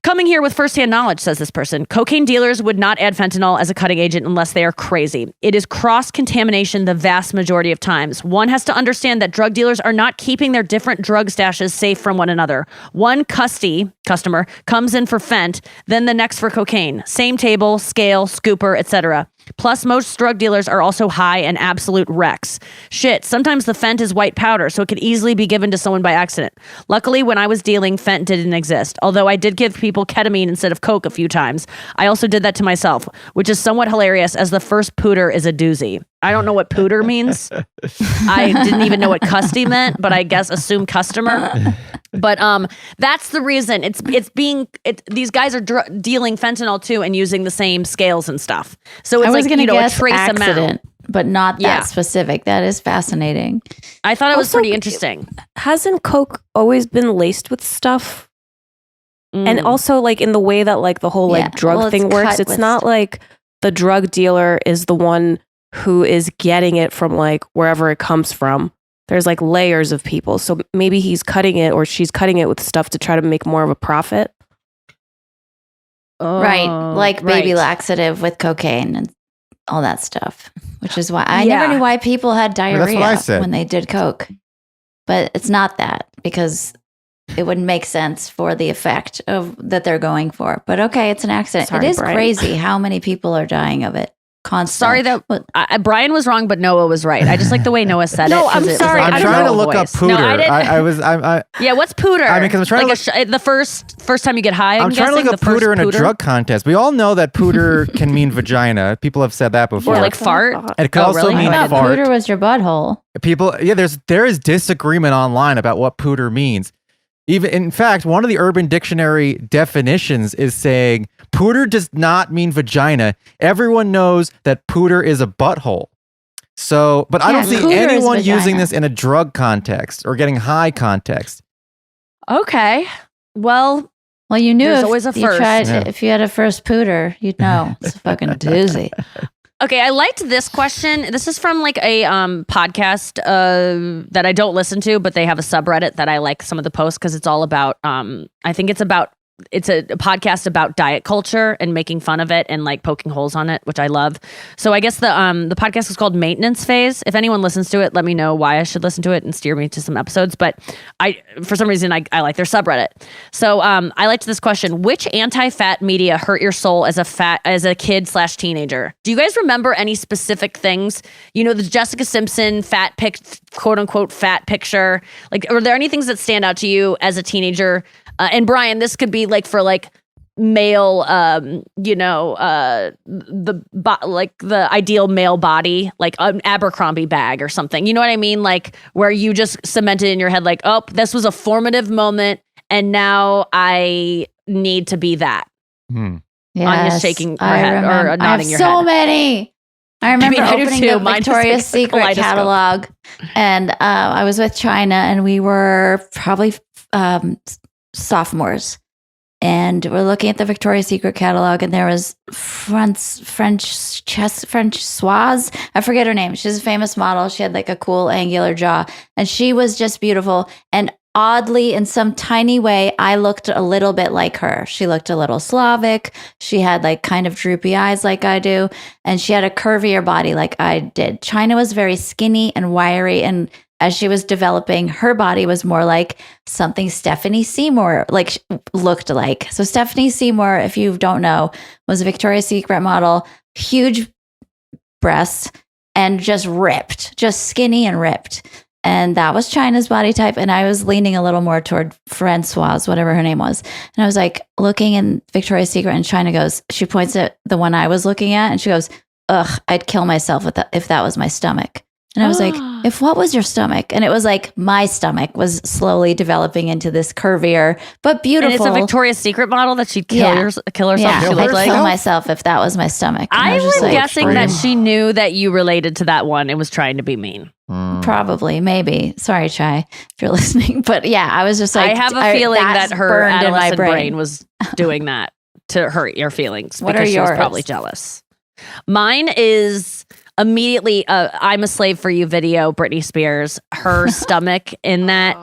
Speaker 3: coming here with firsthand knowledge, says this person, cocaine dealers would not add fentanyl as a cutting agent unless they are crazy. It is cross-contamination the vast majority of times. One has to understand that drug dealers are not keeping their different drug stashes safe from one another. One customer comes in for fent, then the next for cocaine. Same table, scale, scooper, etc. Plus, most drug dealers are also high and absolute wrecks. Shit, sometimes the fent is white powder, so it could easily be given to someone by accident. Luckily, when I was dealing, fent didn't exist. Although I did give people ketamine instead of coke a few times. I also did that to myself, which is somewhat hilarious as the first pooter is a doozy. I don't know what pooter means. I didn't even know what custy meant, but I guess assume customer. But that's the reason. These guys are dealing fentanyl too and using the same scales and stuff. So it's
Speaker 2: I was
Speaker 3: like,
Speaker 2: going to guess
Speaker 3: a trace
Speaker 2: accident,
Speaker 3: amount.
Speaker 2: but not that specific. That is fascinating.
Speaker 3: I thought it was
Speaker 5: Also,
Speaker 3: pretty interesting.
Speaker 5: Hasn't Coke always been laced with stuff? And also like in the way that like the whole like drug thing works, it's not like the drug dealer is the one who is getting it from like wherever it comes from. There's like layers of people. So maybe he's cutting it or she's cutting it with stuff to try to make more of a profit.
Speaker 2: Right. Like baby laxative with cocaine and all that stuff, which is why I never knew why people had diarrhea when they did coke. But it's not that, because it wouldn't make sense for the effect of that they're going for. But okay, it's an accident.
Speaker 5: Sorry,
Speaker 2: it is
Speaker 5: Brian.
Speaker 2: crazy how many people are dying of it. Constantly.
Speaker 3: Sorry that Brian was wrong, but Noah was right. I just like the way Noah said it.
Speaker 5: No, I'm sorry.
Speaker 4: I'm trying to look up pooter.
Speaker 3: No, I didn't. Yeah, what's pooter?
Speaker 4: I mean, because I'm trying
Speaker 3: to the first time you get high.
Speaker 4: I'm trying to look up pooter in a drug contest. We all know that pooter can mean vagina. People have said that before.
Speaker 3: Or like fart.
Speaker 4: It could also
Speaker 3: really?
Speaker 4: mean
Speaker 2: I thought
Speaker 4: fart.
Speaker 2: pooter was your butthole.
Speaker 4: People, there is disagreement online about what pooter means. Even in fact, one of the Urban Dictionary definitions is saying pooter does not mean vagina. Everyone knows that pooter is a butthole. So, but I don't see anyone using this in a drug context or getting high context.
Speaker 3: Okay. Well,
Speaker 2: you knew
Speaker 3: there's
Speaker 2: if
Speaker 3: always a
Speaker 2: you
Speaker 3: first.
Speaker 2: if you had a first pooter, you'd know. It's a fucking doozy.
Speaker 3: Okay, I liked this question. This is from like a podcast that I don't listen to, but they have a subreddit that I like some of the posts because it's all about, I think it's a podcast about diet culture and making fun of it and like poking holes on it, which I love. So I guess the podcast is called Maintenance Phase. If anyone listens to it, let me know why I should listen to it and steer me to some episodes. But for some reason, I like their subreddit. So I liked this question: which anti-fat media hurt your soul as a kid/teenager? Do you guys remember any specific things? You know, the Jessica Simpson quote unquote fat picture. Like, are there any things that stand out to you as a teenager? And Brian, this could be like for like male, the ideal male body, like an Abercrombie bag or something. You know what I mean? Like where you just cemented in your head, like, oh, this was a formative moment, and now I need to be that. Anya shaking her head or nodding your head.
Speaker 2: So many. I remember opening the Victoria's Secret catalog, and I was with China, and we were probably sophomores, and we're looking at the Victoria's Secret catalog, and there was French Soise. I forget her name. She's a famous model. She had like a cool angular jaw, and she was just beautiful. And oddly, in some tiny way, I looked a little bit like her. She looked a little Slavic. She had like kind of droopy eyes like I do, and she had a curvier body like I did. China was very skinny and wiry, and as she was developing, her body was more like something Stephanie Seymour looked like. So Stephanie Seymour, if you don't know, was a Victoria's Secret model, huge breasts and just ripped, just skinny and ripped. And that was China's body type. And I was leaning a little more toward Francoise, whatever her name was. And I was like looking in Victoria's Secret, and China goes, she points at the one I was looking at and she goes, ugh, I'd kill myself if that was my stomach. And I was like, if what was your stomach? And it was like my stomach was slowly developing into this curvier, but beautiful.
Speaker 3: And it's a Victoria's Secret model that she'd kill herself.
Speaker 2: Yeah,
Speaker 3: She
Speaker 2: I'd
Speaker 3: looked like.
Speaker 2: kill myself if that was my stomach. And
Speaker 3: I
Speaker 2: was
Speaker 3: was
Speaker 2: just like,
Speaker 3: guessing that she knew that you related to that one and was trying to be mean.
Speaker 2: Probably, maybe. Sorry, Chai, if you're listening. But yeah, I was just like,
Speaker 3: I have a feeling that her
Speaker 2: burned in my
Speaker 3: adolescent brain was doing that to hurt your feelings
Speaker 2: What
Speaker 3: because
Speaker 2: are
Speaker 3: she was
Speaker 2: yours?
Speaker 3: probably jealous. Mine is immediately I'm a Slave for You video, Britney Spears, her stomach in that,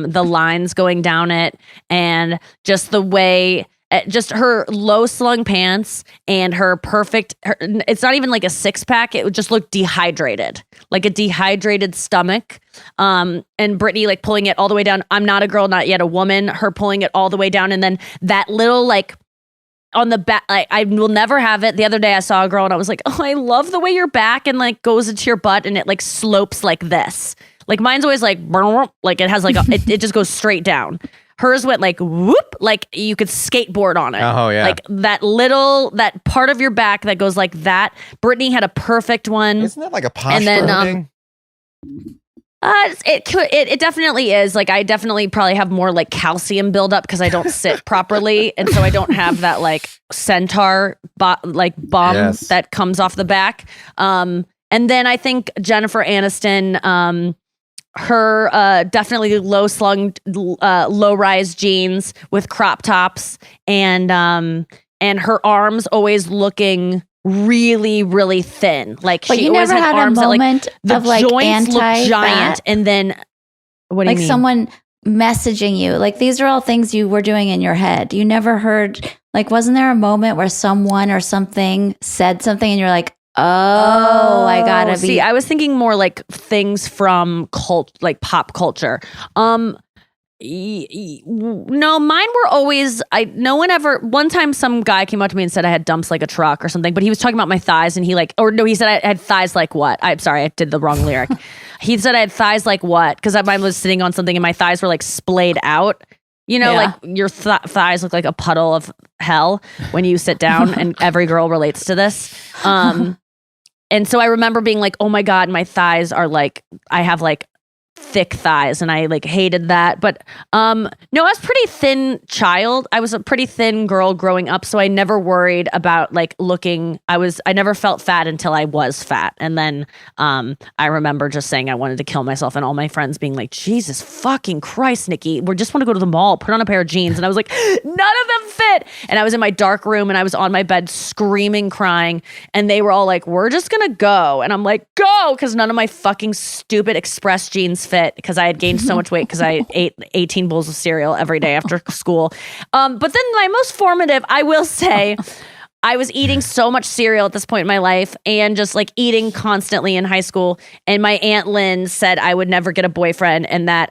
Speaker 3: the lines going down it, and just the way, just her low slung pants and her perfect, it's not even like a six pack. It would just look dehydrated, like a dehydrated stomach. And Britney like pulling it all the way down. I'm not a girl, not yet a woman, her pulling it all the way down. And then that little like, on the back, like, I will never have it. The other day I saw a girl and I was like, oh, I love the way your back and like goes into your butt and it like slopes like this. Like mine's always like it has like it just goes straight down. Hers went like whoop, like you could skateboard on it.
Speaker 4: Oh yeah,
Speaker 3: like that part of your back that goes like that. Britney had a perfect one.
Speaker 4: Isn't that like a posture
Speaker 3: And then,
Speaker 4: thing?
Speaker 3: It definitely is. Like I definitely probably have more like calcium buildup because I don't sit properly, and so I don't have that like centaur bum that comes off the back. And then I think Jennifer Aniston, her definitely low slung, low rise jeans with crop tops, and her arms always looking really, really thin. Like
Speaker 2: but
Speaker 3: she
Speaker 2: you
Speaker 3: always
Speaker 2: never
Speaker 3: had
Speaker 2: had
Speaker 3: arms
Speaker 2: a moment
Speaker 3: that, like,
Speaker 2: of like
Speaker 3: joints look giant, and then what do you
Speaker 2: like
Speaker 3: mean?
Speaker 2: someone messaging you. Like these are all things you were doing in your head. You never heard, like, wasn't there a moment where someone or something said something and you're like, oh, I gotta be.
Speaker 3: See, I was thinking more like things from like pop culture. No, mine were always, no one ever, one time some guy came up to me and said I had dumps like a truck or something, but he was talking about my thighs and he said I had thighs like what? I'm sorry, I did the wrong lyric. He said I had thighs like what? Because I was sitting on something and my thighs were like splayed out. You know, like your thighs look like a puddle of hell when you sit down, and every girl relates to this. And so I remember being like, oh my God, my thighs are like, I have like thick thighs, and I like hated that. But no, I was a pretty thin child. I was a pretty thin girl growing up, so I never worried about like looking. I never felt fat until I was fat, and then I remember just saying I wanted to kill myself, and all my friends being like, Jesus fucking Christ, Nikki, we just want to go to the mall, put on a pair of jeans, and I was like, none of them fit. And I was in my dark room, and I was on my bed screaming, crying, and they were all like, we're just gonna go, and I'm like, go, because none of my fucking stupid Express jeans fit, because I had gained so much weight because I ate 18 bowls of cereal every day after school. But then my most formative, I will say, I was eating so much cereal at this point in my life, and just like eating constantly in high school. And my Aunt Lynn said I would never get a boyfriend, and that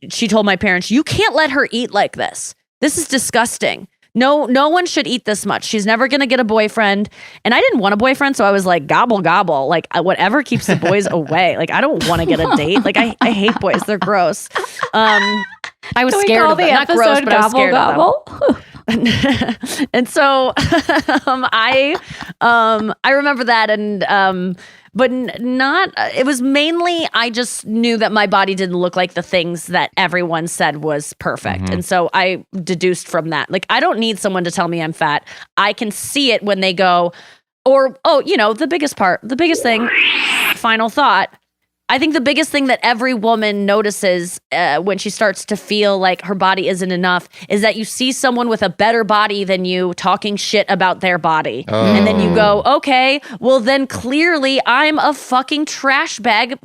Speaker 3: she told my parents, you can't let her eat like this. This is disgusting. No one should eat this much. She's never going to get a boyfriend. And I didn't want a boyfriend, so I was like, gobble, gobble. Like, whatever keeps the boys away. Like, I don't want to get a date. Like, I hate boys. They're gross. I was scared of them. Not gross, but I was scared of them. And so I remember that, and but not, it was mainly, I just knew that my body didn't look like the things that everyone said was perfect. And so I deduced from that, like, I don't need someone to tell me I'm fat. I can see it when they go, or, the biggest thing, final thought, I think the biggest thing that every woman notices when she starts to feel like her body isn't enough is that you see someone with a better body than you talking shit about their body. And then you go, okay, well then clearly I'm a fucking trash bag,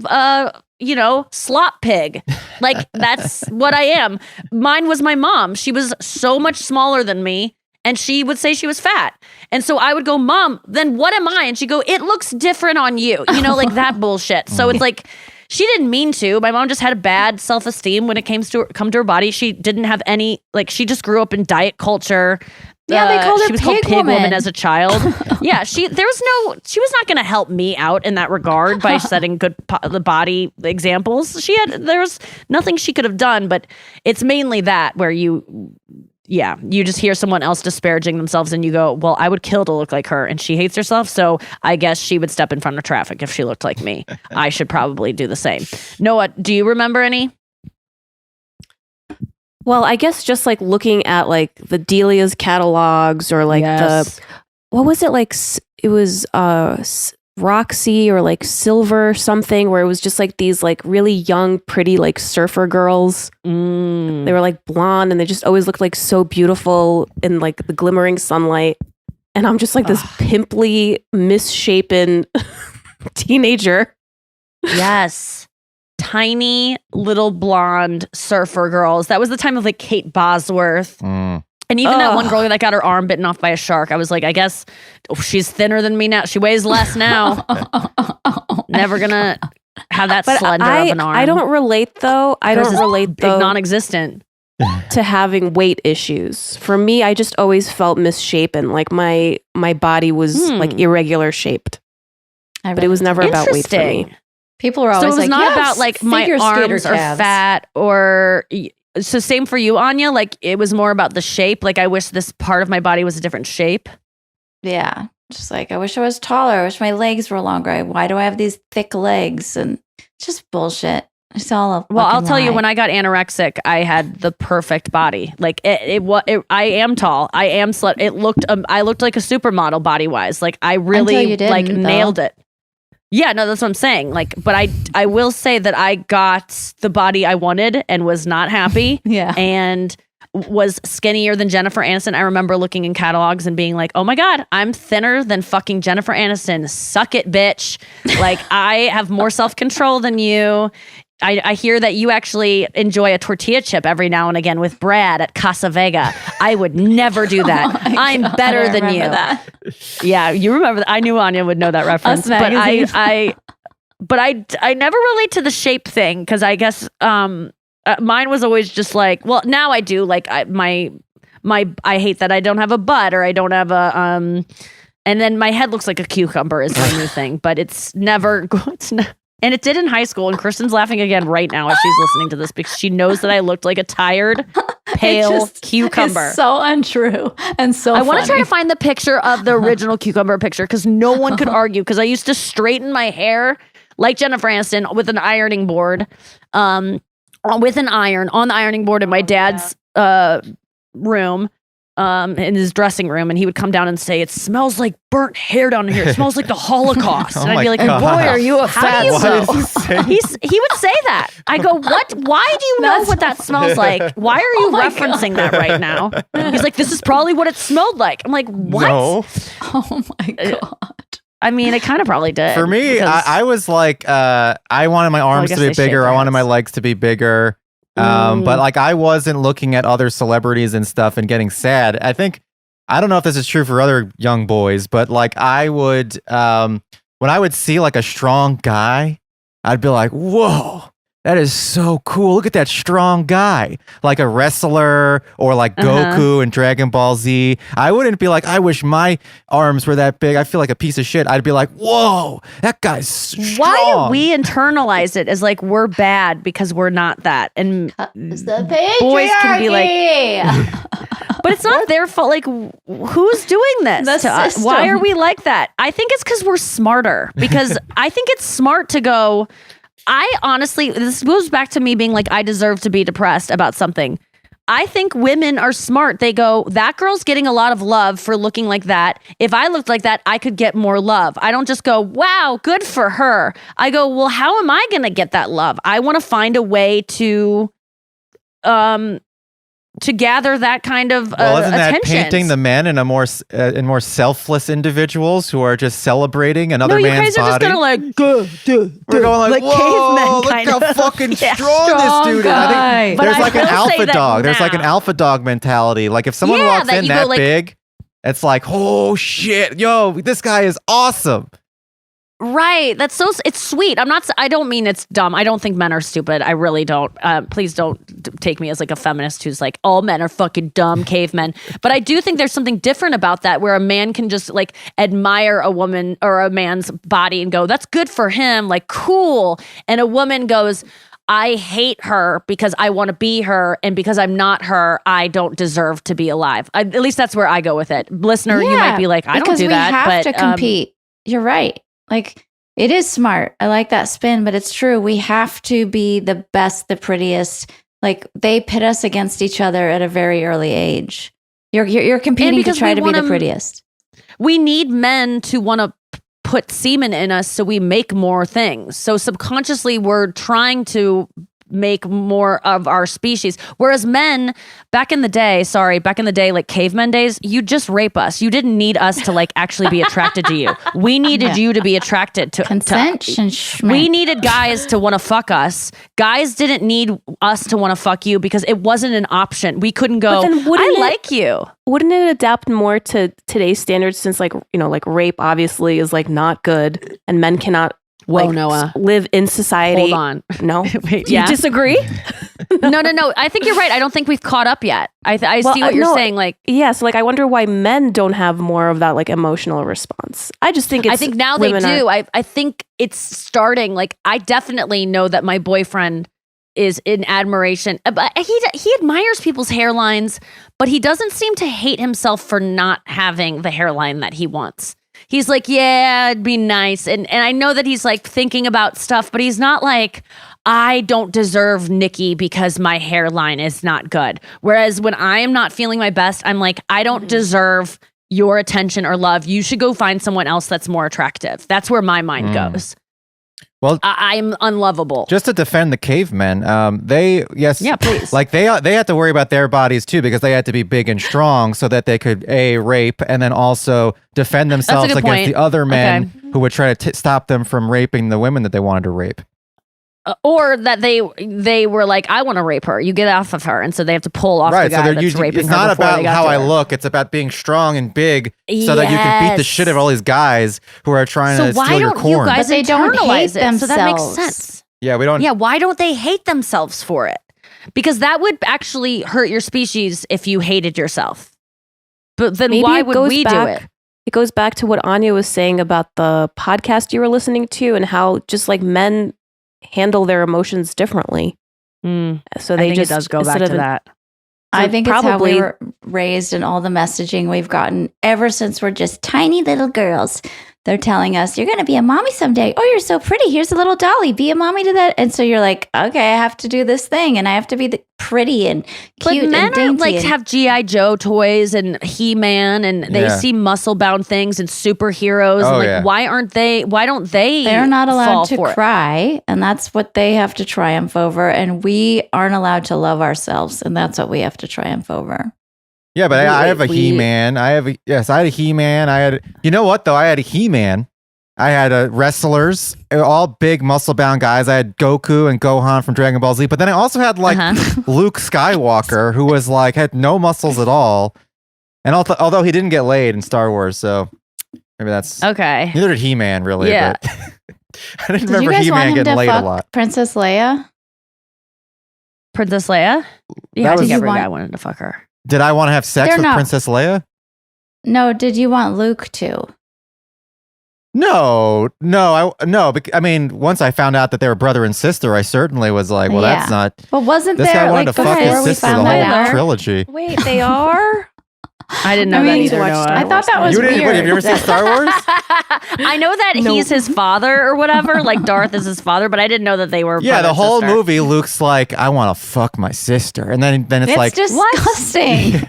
Speaker 3: slop pig. Like, that's what I am. Mine was my mom. She was so much smaller than me, and she would say she was fat. And so I would go, Mom, then what am I? And she'd go, it looks different on you. You know, like that bullshit. So it's like, she didn't mean to. My mom just had a bad self-esteem when it came to her body. She didn't have any, like, she just grew up in diet culture.
Speaker 2: Yeah, they called her
Speaker 3: she was
Speaker 2: pig
Speaker 3: called Pig
Speaker 2: woman.
Speaker 3: Woman as a child. Yeah, she was not going to help me out in that regard by setting good the body examples. There was nothing she could have done, but it's mainly that where you just hear someone else disparaging themselves and you go, well, I would kill to look like her, and she hates herself, so I guess she would step in front of traffic if she looked like me. I should probably do the same. Noah, do you remember any?
Speaker 5: Well, I guess just like looking at like the Delia's catalogs or like what was it like? It was Roxy or like Silver something, where it was just like these like really young, pretty like surfer girls. They were like blonde and they just always looked like so beautiful in like the glimmering sunlight. And I'm just like this pimply, misshapen teenager.
Speaker 3: Yes. Tiny little blonde surfer girls. That was the time of like Kate Bosworth. And even that one girl that got her arm bitten off by a shark. I was like, I guess she's thinner than me now. She weighs less now. Never gonna have that slender of an arm.
Speaker 5: I don't relate though.
Speaker 3: Non-existent.
Speaker 5: To having weight issues. For me, I just always felt misshapen. Like my body was like irregular shaped. But it was never about weight for me.
Speaker 2: People are always
Speaker 3: so it was
Speaker 2: like,
Speaker 3: not about like my arms are fat or so same for you, Anya. Like it was more about the shape. Like I wish this part of my body was a different shape.
Speaker 2: Yeah. Just like, I wish I was taller. I wish my legs were longer. Why do I have these thick legs? And it's just bullshit. It's all a
Speaker 3: I'll tell you,
Speaker 2: lie.
Speaker 3: when I got anorexic, I had the perfect body. Like I am tall. I am slut. I looked like a supermodel body wise. Like I really nailed it. Yeah, no, that's what I'm saying. Like, but I will say that I got the body I wanted and was not happy.
Speaker 2: Yeah.
Speaker 3: And was skinnier than Jennifer Aniston. I remember looking in catalogs and being like, oh my God, I'm thinner than fucking Jennifer Aniston. Suck it, bitch. Like, I have more self-control than you. I hear that you actually enjoy a tortilla chip every now and again with Brad at Casa Vega. I would never do that. I'm better than you. That. Yeah, you remember that. I knew Anya would know that reference. But I never relate to the shape thing because I guess mine was always just like, well, now I do. Like I hate that I don't have a butt or I don't have a and then my head looks like a cucumber is my new thing. But it's never. And it did in high school, and Kirsten's laughing again right now as she's listening to this because she knows that I looked like a tired, pale cucumber.
Speaker 2: It's so untrue and so
Speaker 3: I want to try to find the picture of the original cucumber picture because no one could argue because I used to straighten my hair like Jennifer Aniston with an ironing board, with an iron on the ironing board in my dad's room. In his dressing room, and he would come down and say, "It smells like burnt hair down here. It smells like the Holocaust." And I'd be like,
Speaker 4: God.
Speaker 3: "Boy, are you a fat?"
Speaker 4: He
Speaker 3: He would say that. I go, "What? Why do you know what that smells like? Why are you referencing that right now?" He's like, "This is probably what it smelled like." I'm like, "What?"
Speaker 4: No.
Speaker 2: Oh my God.
Speaker 3: I mean, it kind of probably did.
Speaker 4: For me, I was like, I wanted my arms to be bigger. I wanted my legs to be bigger. But like I wasn't looking at other celebrities and stuff and getting sad. I don't know if this is true for other young boys, but like I would, when I would see like a strong guy, I'd be like, whoa, that is so cool. Look at that strong guy, like a wrestler or like Goku in Dragon Ball Z. I wouldn't be like, I wish my arms were that big. I feel like a piece of shit. I'd be like, whoa, that guy's strong.
Speaker 3: Why do we internalize it as like we're bad because we're not that? And
Speaker 2: It's the patriarchy.
Speaker 3: boys can be like, but it's not their fault. Like, who's doing this to us? Why are we like that? I think it's because we're smarter. Because I think it's smart to go. I honestly, this goes back to me being like, I deserve to be depressed about something. I think women are smart. They go, that girl's getting a lot of love for looking like that. If I looked like that, I could get more love. I don't just go, wow, good for her. I go, well, how am I going to get that love? I want to find a way to gather that kind of
Speaker 4: isn't that
Speaker 3: attention.
Speaker 4: painting the men in a more selfless individuals who are just celebrating another man's body?
Speaker 3: No, you guys are just gonna like,
Speaker 4: we're going like, whoa,
Speaker 3: cavemen
Speaker 4: look how fucking strong this dude is. I think there's like an alpha dog. There's like an alpha dog mentality. Like if someone walks in that big, It's like, oh shit, yo, this guy is awesome.
Speaker 3: Right. That's so, it's sweet. I don't mean it's dumb. I don't think men are stupid. I really don't. Please don't take me as like a feminist who's like, all men are fucking dumb cavemen. But I do think there's something different about that where a man can just like admire a woman or a man's body and go, that's good for him. Like, cool. And a woman goes, I hate her because I want to be her. And because I'm not her, I don't deserve to be alive. At least that's where I go with it. Listener, you might be like, I don't do that.
Speaker 2: Because we have
Speaker 3: but,
Speaker 2: to compete. You're right. Like, it is smart. I like that spin, but it's true. We have to be the best, the prettiest. Like, they pit us against each other at a very early age. You're competing to try to be the prettiest.
Speaker 3: We need men to want to put semen in us so we make more things. So subconsciously, we're trying to make more of our species. Whereas men, back in the day, like cavemen days, you just rape us. You didn't need us to like actually be attracted to you. We needed you to be attracted to
Speaker 2: consent.
Speaker 3: We needed guys to want to fuck us. Guys didn't need us to want to fuck you because it wasn't an option. We couldn't go, I like you.
Speaker 5: Wouldn't it adapt more to today's standards since like, you know, like rape obviously is like not good and men cannot
Speaker 3: Noah,
Speaker 5: live in society.
Speaker 3: Hold on.
Speaker 5: No.
Speaker 3: Wait,
Speaker 5: Do you disagree?
Speaker 3: No. I think you're right. I don't think we've caught up yet. I see what you're saying. Like,
Speaker 5: yeah. So like, I wonder why men don't have more of that like emotional response. I just think I think
Speaker 3: now they do. I think it's starting. Like, I definitely know that my boyfriend is in admiration. But he admires people's hairlines, but he doesn't seem to hate himself for not having the hairline that he wants. He's like, yeah, it'd be nice. And I know that he's like thinking about stuff, but he's not like, I don't deserve Nikki because my hairline is not good. Whereas when I am not feeling my best, I'm like, I don't deserve your attention or love. You should go find someone else that's more attractive. That's where my mind goes.
Speaker 4: Well,
Speaker 3: I'm unlovable.
Speaker 4: Just to defend the cavemen,
Speaker 3: please.
Speaker 4: Like they had to worry about their bodies too because they had to be big and strong so that they could rape and then also defend themselves against the other men who would try to stop them from raping the women that they wanted to rape.
Speaker 3: Or that they were like, I want to rape her. You get off of her, and so they have to pull off the guy that's raping her.
Speaker 4: It's not about how I look; it's about being strong and big, so that you can beat the shit out of all these guys who are trying to steal your corn.
Speaker 3: So why don't you guys
Speaker 2: but they don't hate themselves?
Speaker 3: So that makes sense.
Speaker 4: Yeah, we don't.
Speaker 3: Yeah, why don't they hate themselves for it? Because that would actually hurt your species if you hated yourself. But then why would we do it?
Speaker 5: It goes back to what Anya was saying about the podcast you were listening to and how just like men handle their emotions differently. So they
Speaker 3: it does go back to that.
Speaker 2: I think it's how we were raised and all the messaging we've gotten ever since we're just tiny little girls. They're telling us, you're going to be a mommy someday. Oh, you're so pretty. Here's a little dolly. Be a mommy to that. And so you're like, okay, I have to do this thing and I have to be pretty and cute and dainty.
Speaker 3: Men are like have G.I. Joe toys and He-Man and they see muscle-bound things and superheroes. And why don't they
Speaker 2: They're not allowed to
Speaker 3: for
Speaker 2: cry. And that's what they have to triumph over. And we aren't allowed to love ourselves. And that's what we have to triumph over.
Speaker 4: Yeah, but I have a He-Man. I had a He-Man. You know what though? I had a He-Man. I had wrestlers, all big muscle-bound guys. I had Goku and Gohan from Dragon Ball Z. But then I also had like Luke Skywalker, who was like had no muscles at all. And although he didn't get laid in Star Wars, so maybe that's
Speaker 3: okay.
Speaker 4: Neither did He-Man really.
Speaker 3: Yeah.
Speaker 4: But I didn't remember He-Man getting laid a lot.
Speaker 2: Princess Leia.
Speaker 3: Princess Leia? Yeah, I think every guy wanted to fuck her.
Speaker 4: Did I want to have sex with Princess Leia?
Speaker 2: No. Did you want Luke to?
Speaker 4: No. I mean, once I found out that they were brother and sister, I certainly was like, well, that's not.
Speaker 2: But wasn't
Speaker 4: this
Speaker 2: there
Speaker 4: guy wanted to fuck his sister the whole trilogy?
Speaker 5: Wait, they are?
Speaker 3: I didn't know that either.
Speaker 2: I thought that was weird.
Speaker 4: Have you ever seen Star Wars?
Speaker 3: I know that he's his father or whatever, like Darth is his father, but I didn't know that they were.
Speaker 4: Yeah, the whole movie, Luke's like, I want to fuck my sister, and then it's like
Speaker 2: disgusting.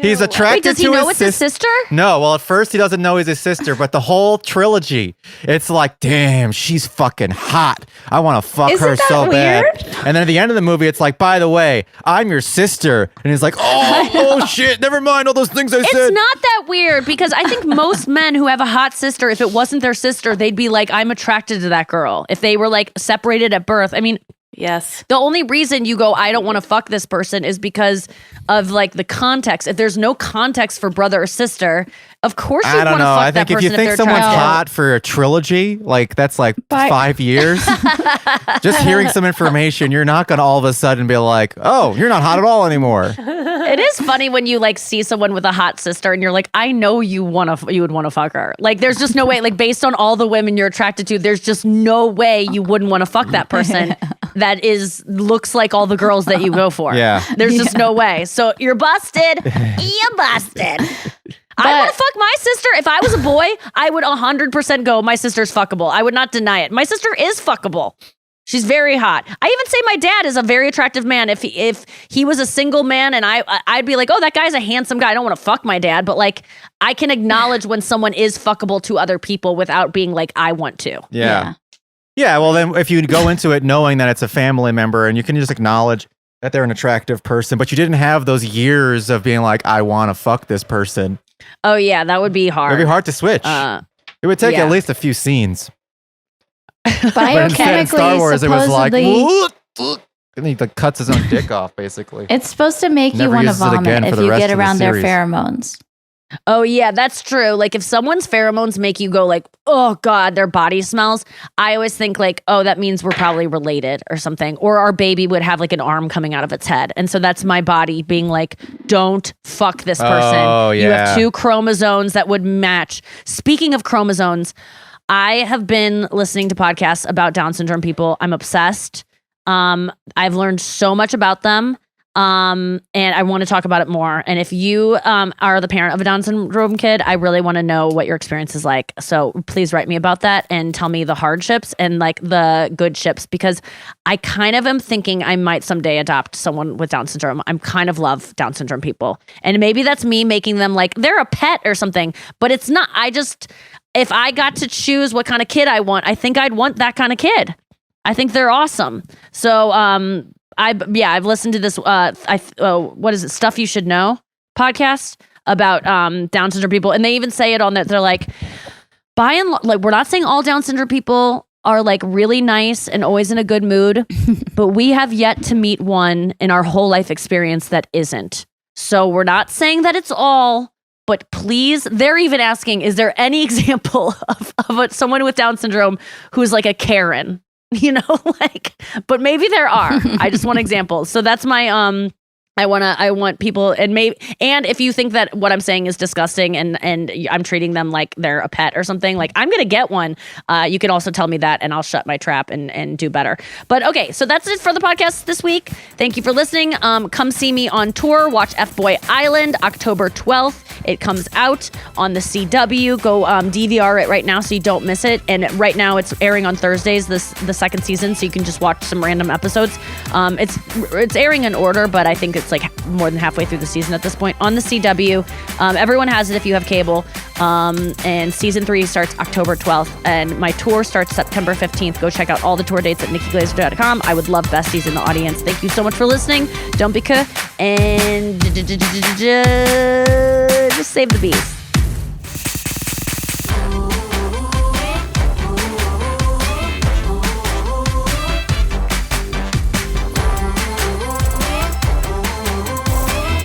Speaker 4: He's attracted
Speaker 3: does he
Speaker 4: to
Speaker 3: know
Speaker 4: his
Speaker 3: it's his sister?
Speaker 4: No, well, at first he doesn't know he's his sister, but the whole trilogy, it's like, damn, she's fucking hot. I want to fuck her so bad. And then at the end of the movie, it's like, by the way, I'm your sister, and he's like, oh shit, never mind all those things I said.
Speaker 3: It's not that weird because I think most men who have a hot sister, if it wasn't their sister, they'd be like, I'm attracted to that girl. If they were like separated at birth, I mean,
Speaker 5: Yes.
Speaker 3: The only reason you go, I don't want to fuck this person is because of like the context. If there's no context for brother or sister, of course you want to fuck that person.
Speaker 4: I think if you think someone's hot for a trilogy, like that's like 5 years. Just hearing some information, you're not going to all of a sudden be like, oh, you're not hot at all anymore.
Speaker 3: It is funny when you like see someone with a hot sister and you're like, I know you would want to fuck her. Like there's just no way, like based on all the women you're attracted to, there's just no way you wouldn't want to fuck that person that looks like all the girls that you go for.
Speaker 4: Yeah.
Speaker 3: There's just no way. So you're busted. You're busted. I want to fuck my sister. If I was a boy, I would 100% go, my sister's fuckable. I would not deny it. My sister is fuckable. She's very hot. I even say my dad is a very attractive man. If he was a single man and I'd be like, oh, that guy's a handsome guy. I don't want to fuck my dad. But like, I can acknowledge when someone is fuckable to other people without being like, I want to.
Speaker 4: Yeah. Yeah, well then if you go into it knowing that it's a family member and you can just acknowledge that they're an attractive person, but you didn't have those years of being like, I want to fuck this person.
Speaker 3: Oh yeah, that would be hard.
Speaker 4: It'd be hard to switch. It would take at least a few scenes.
Speaker 2: Biochemically,
Speaker 4: instead in Star Wars, it was like,
Speaker 2: supposedly,
Speaker 4: and he like, cuts his own dick off, basically.
Speaker 2: it's supposed to make
Speaker 4: Never
Speaker 2: you want to
Speaker 4: uses it again
Speaker 2: vomit
Speaker 4: for
Speaker 2: if
Speaker 4: the
Speaker 2: you
Speaker 4: rest
Speaker 2: get
Speaker 4: of the
Speaker 2: around their
Speaker 4: series.
Speaker 2: pheromones.
Speaker 3: Oh yeah, that's true. Like if someone's pheromones make you go like, oh God, their body smells. I always think like, oh, that means we're probably related or something. Or our baby would have like an arm coming out of its head. And so that's my body being like, don't fuck this person.
Speaker 4: Oh,
Speaker 3: You have
Speaker 4: yeah.
Speaker 3: 2 chromosomes that would match. Speaking of chromosomes, I have been listening to podcasts about Down syndrome people. I'm obsessed. I've learned so much about them. And I want to talk about it more. And if you are the parent of a Down syndrome kid, I really want to know what your experience is like. So please write me about that and tell me the hardships and like the good ships, because I kind of am thinking I might someday adopt someone with Down syndrome. I'm kind of love Down syndrome people. And maybe that's me making them like they're a pet or something, but it's not. If I got to choose what kind of kid I want, I think I'd want that kind of kid. I think they're awesome. So, I've listened to this. What is it? Stuff You Should Know podcast about Down syndrome people, and they even say it on that. They're like, by and like, we're not saying all Down syndrome people are like really nice and always in a good mood, but we have yet to meet one in our whole life experience that isn't. So we're not saying that it's all. But please, they're even asking, is there any example of someone with Down syndrome who's like a Karen? You know, like, but maybe there are. I just want examples. So that's my I want people, and if you think that what I'm saying is disgusting and I'm treating them like they're a pet or something, like I'm gonna get one. You can also tell me that, and I'll shut my trap and do better. But okay, so that's it for the podcast this week. Thank you for listening. Come see me on tour. Watch F-Boy Island, October 12th. It comes out on the CW. Go DVR it right now so you don't miss it. And right now it's airing on Thursdays, the second season, so you can just watch some random episodes. It's airing in order, but I think it's like more than halfway through the season at this point on the CW. Everyone has it if you have cable. And season 3 starts October 12th, and my tour starts September 15th. Go check out all the tour dates at nikkiglaser.com. I would love besties in the audience. Thank you so much for listening. Don't be and just save the bees.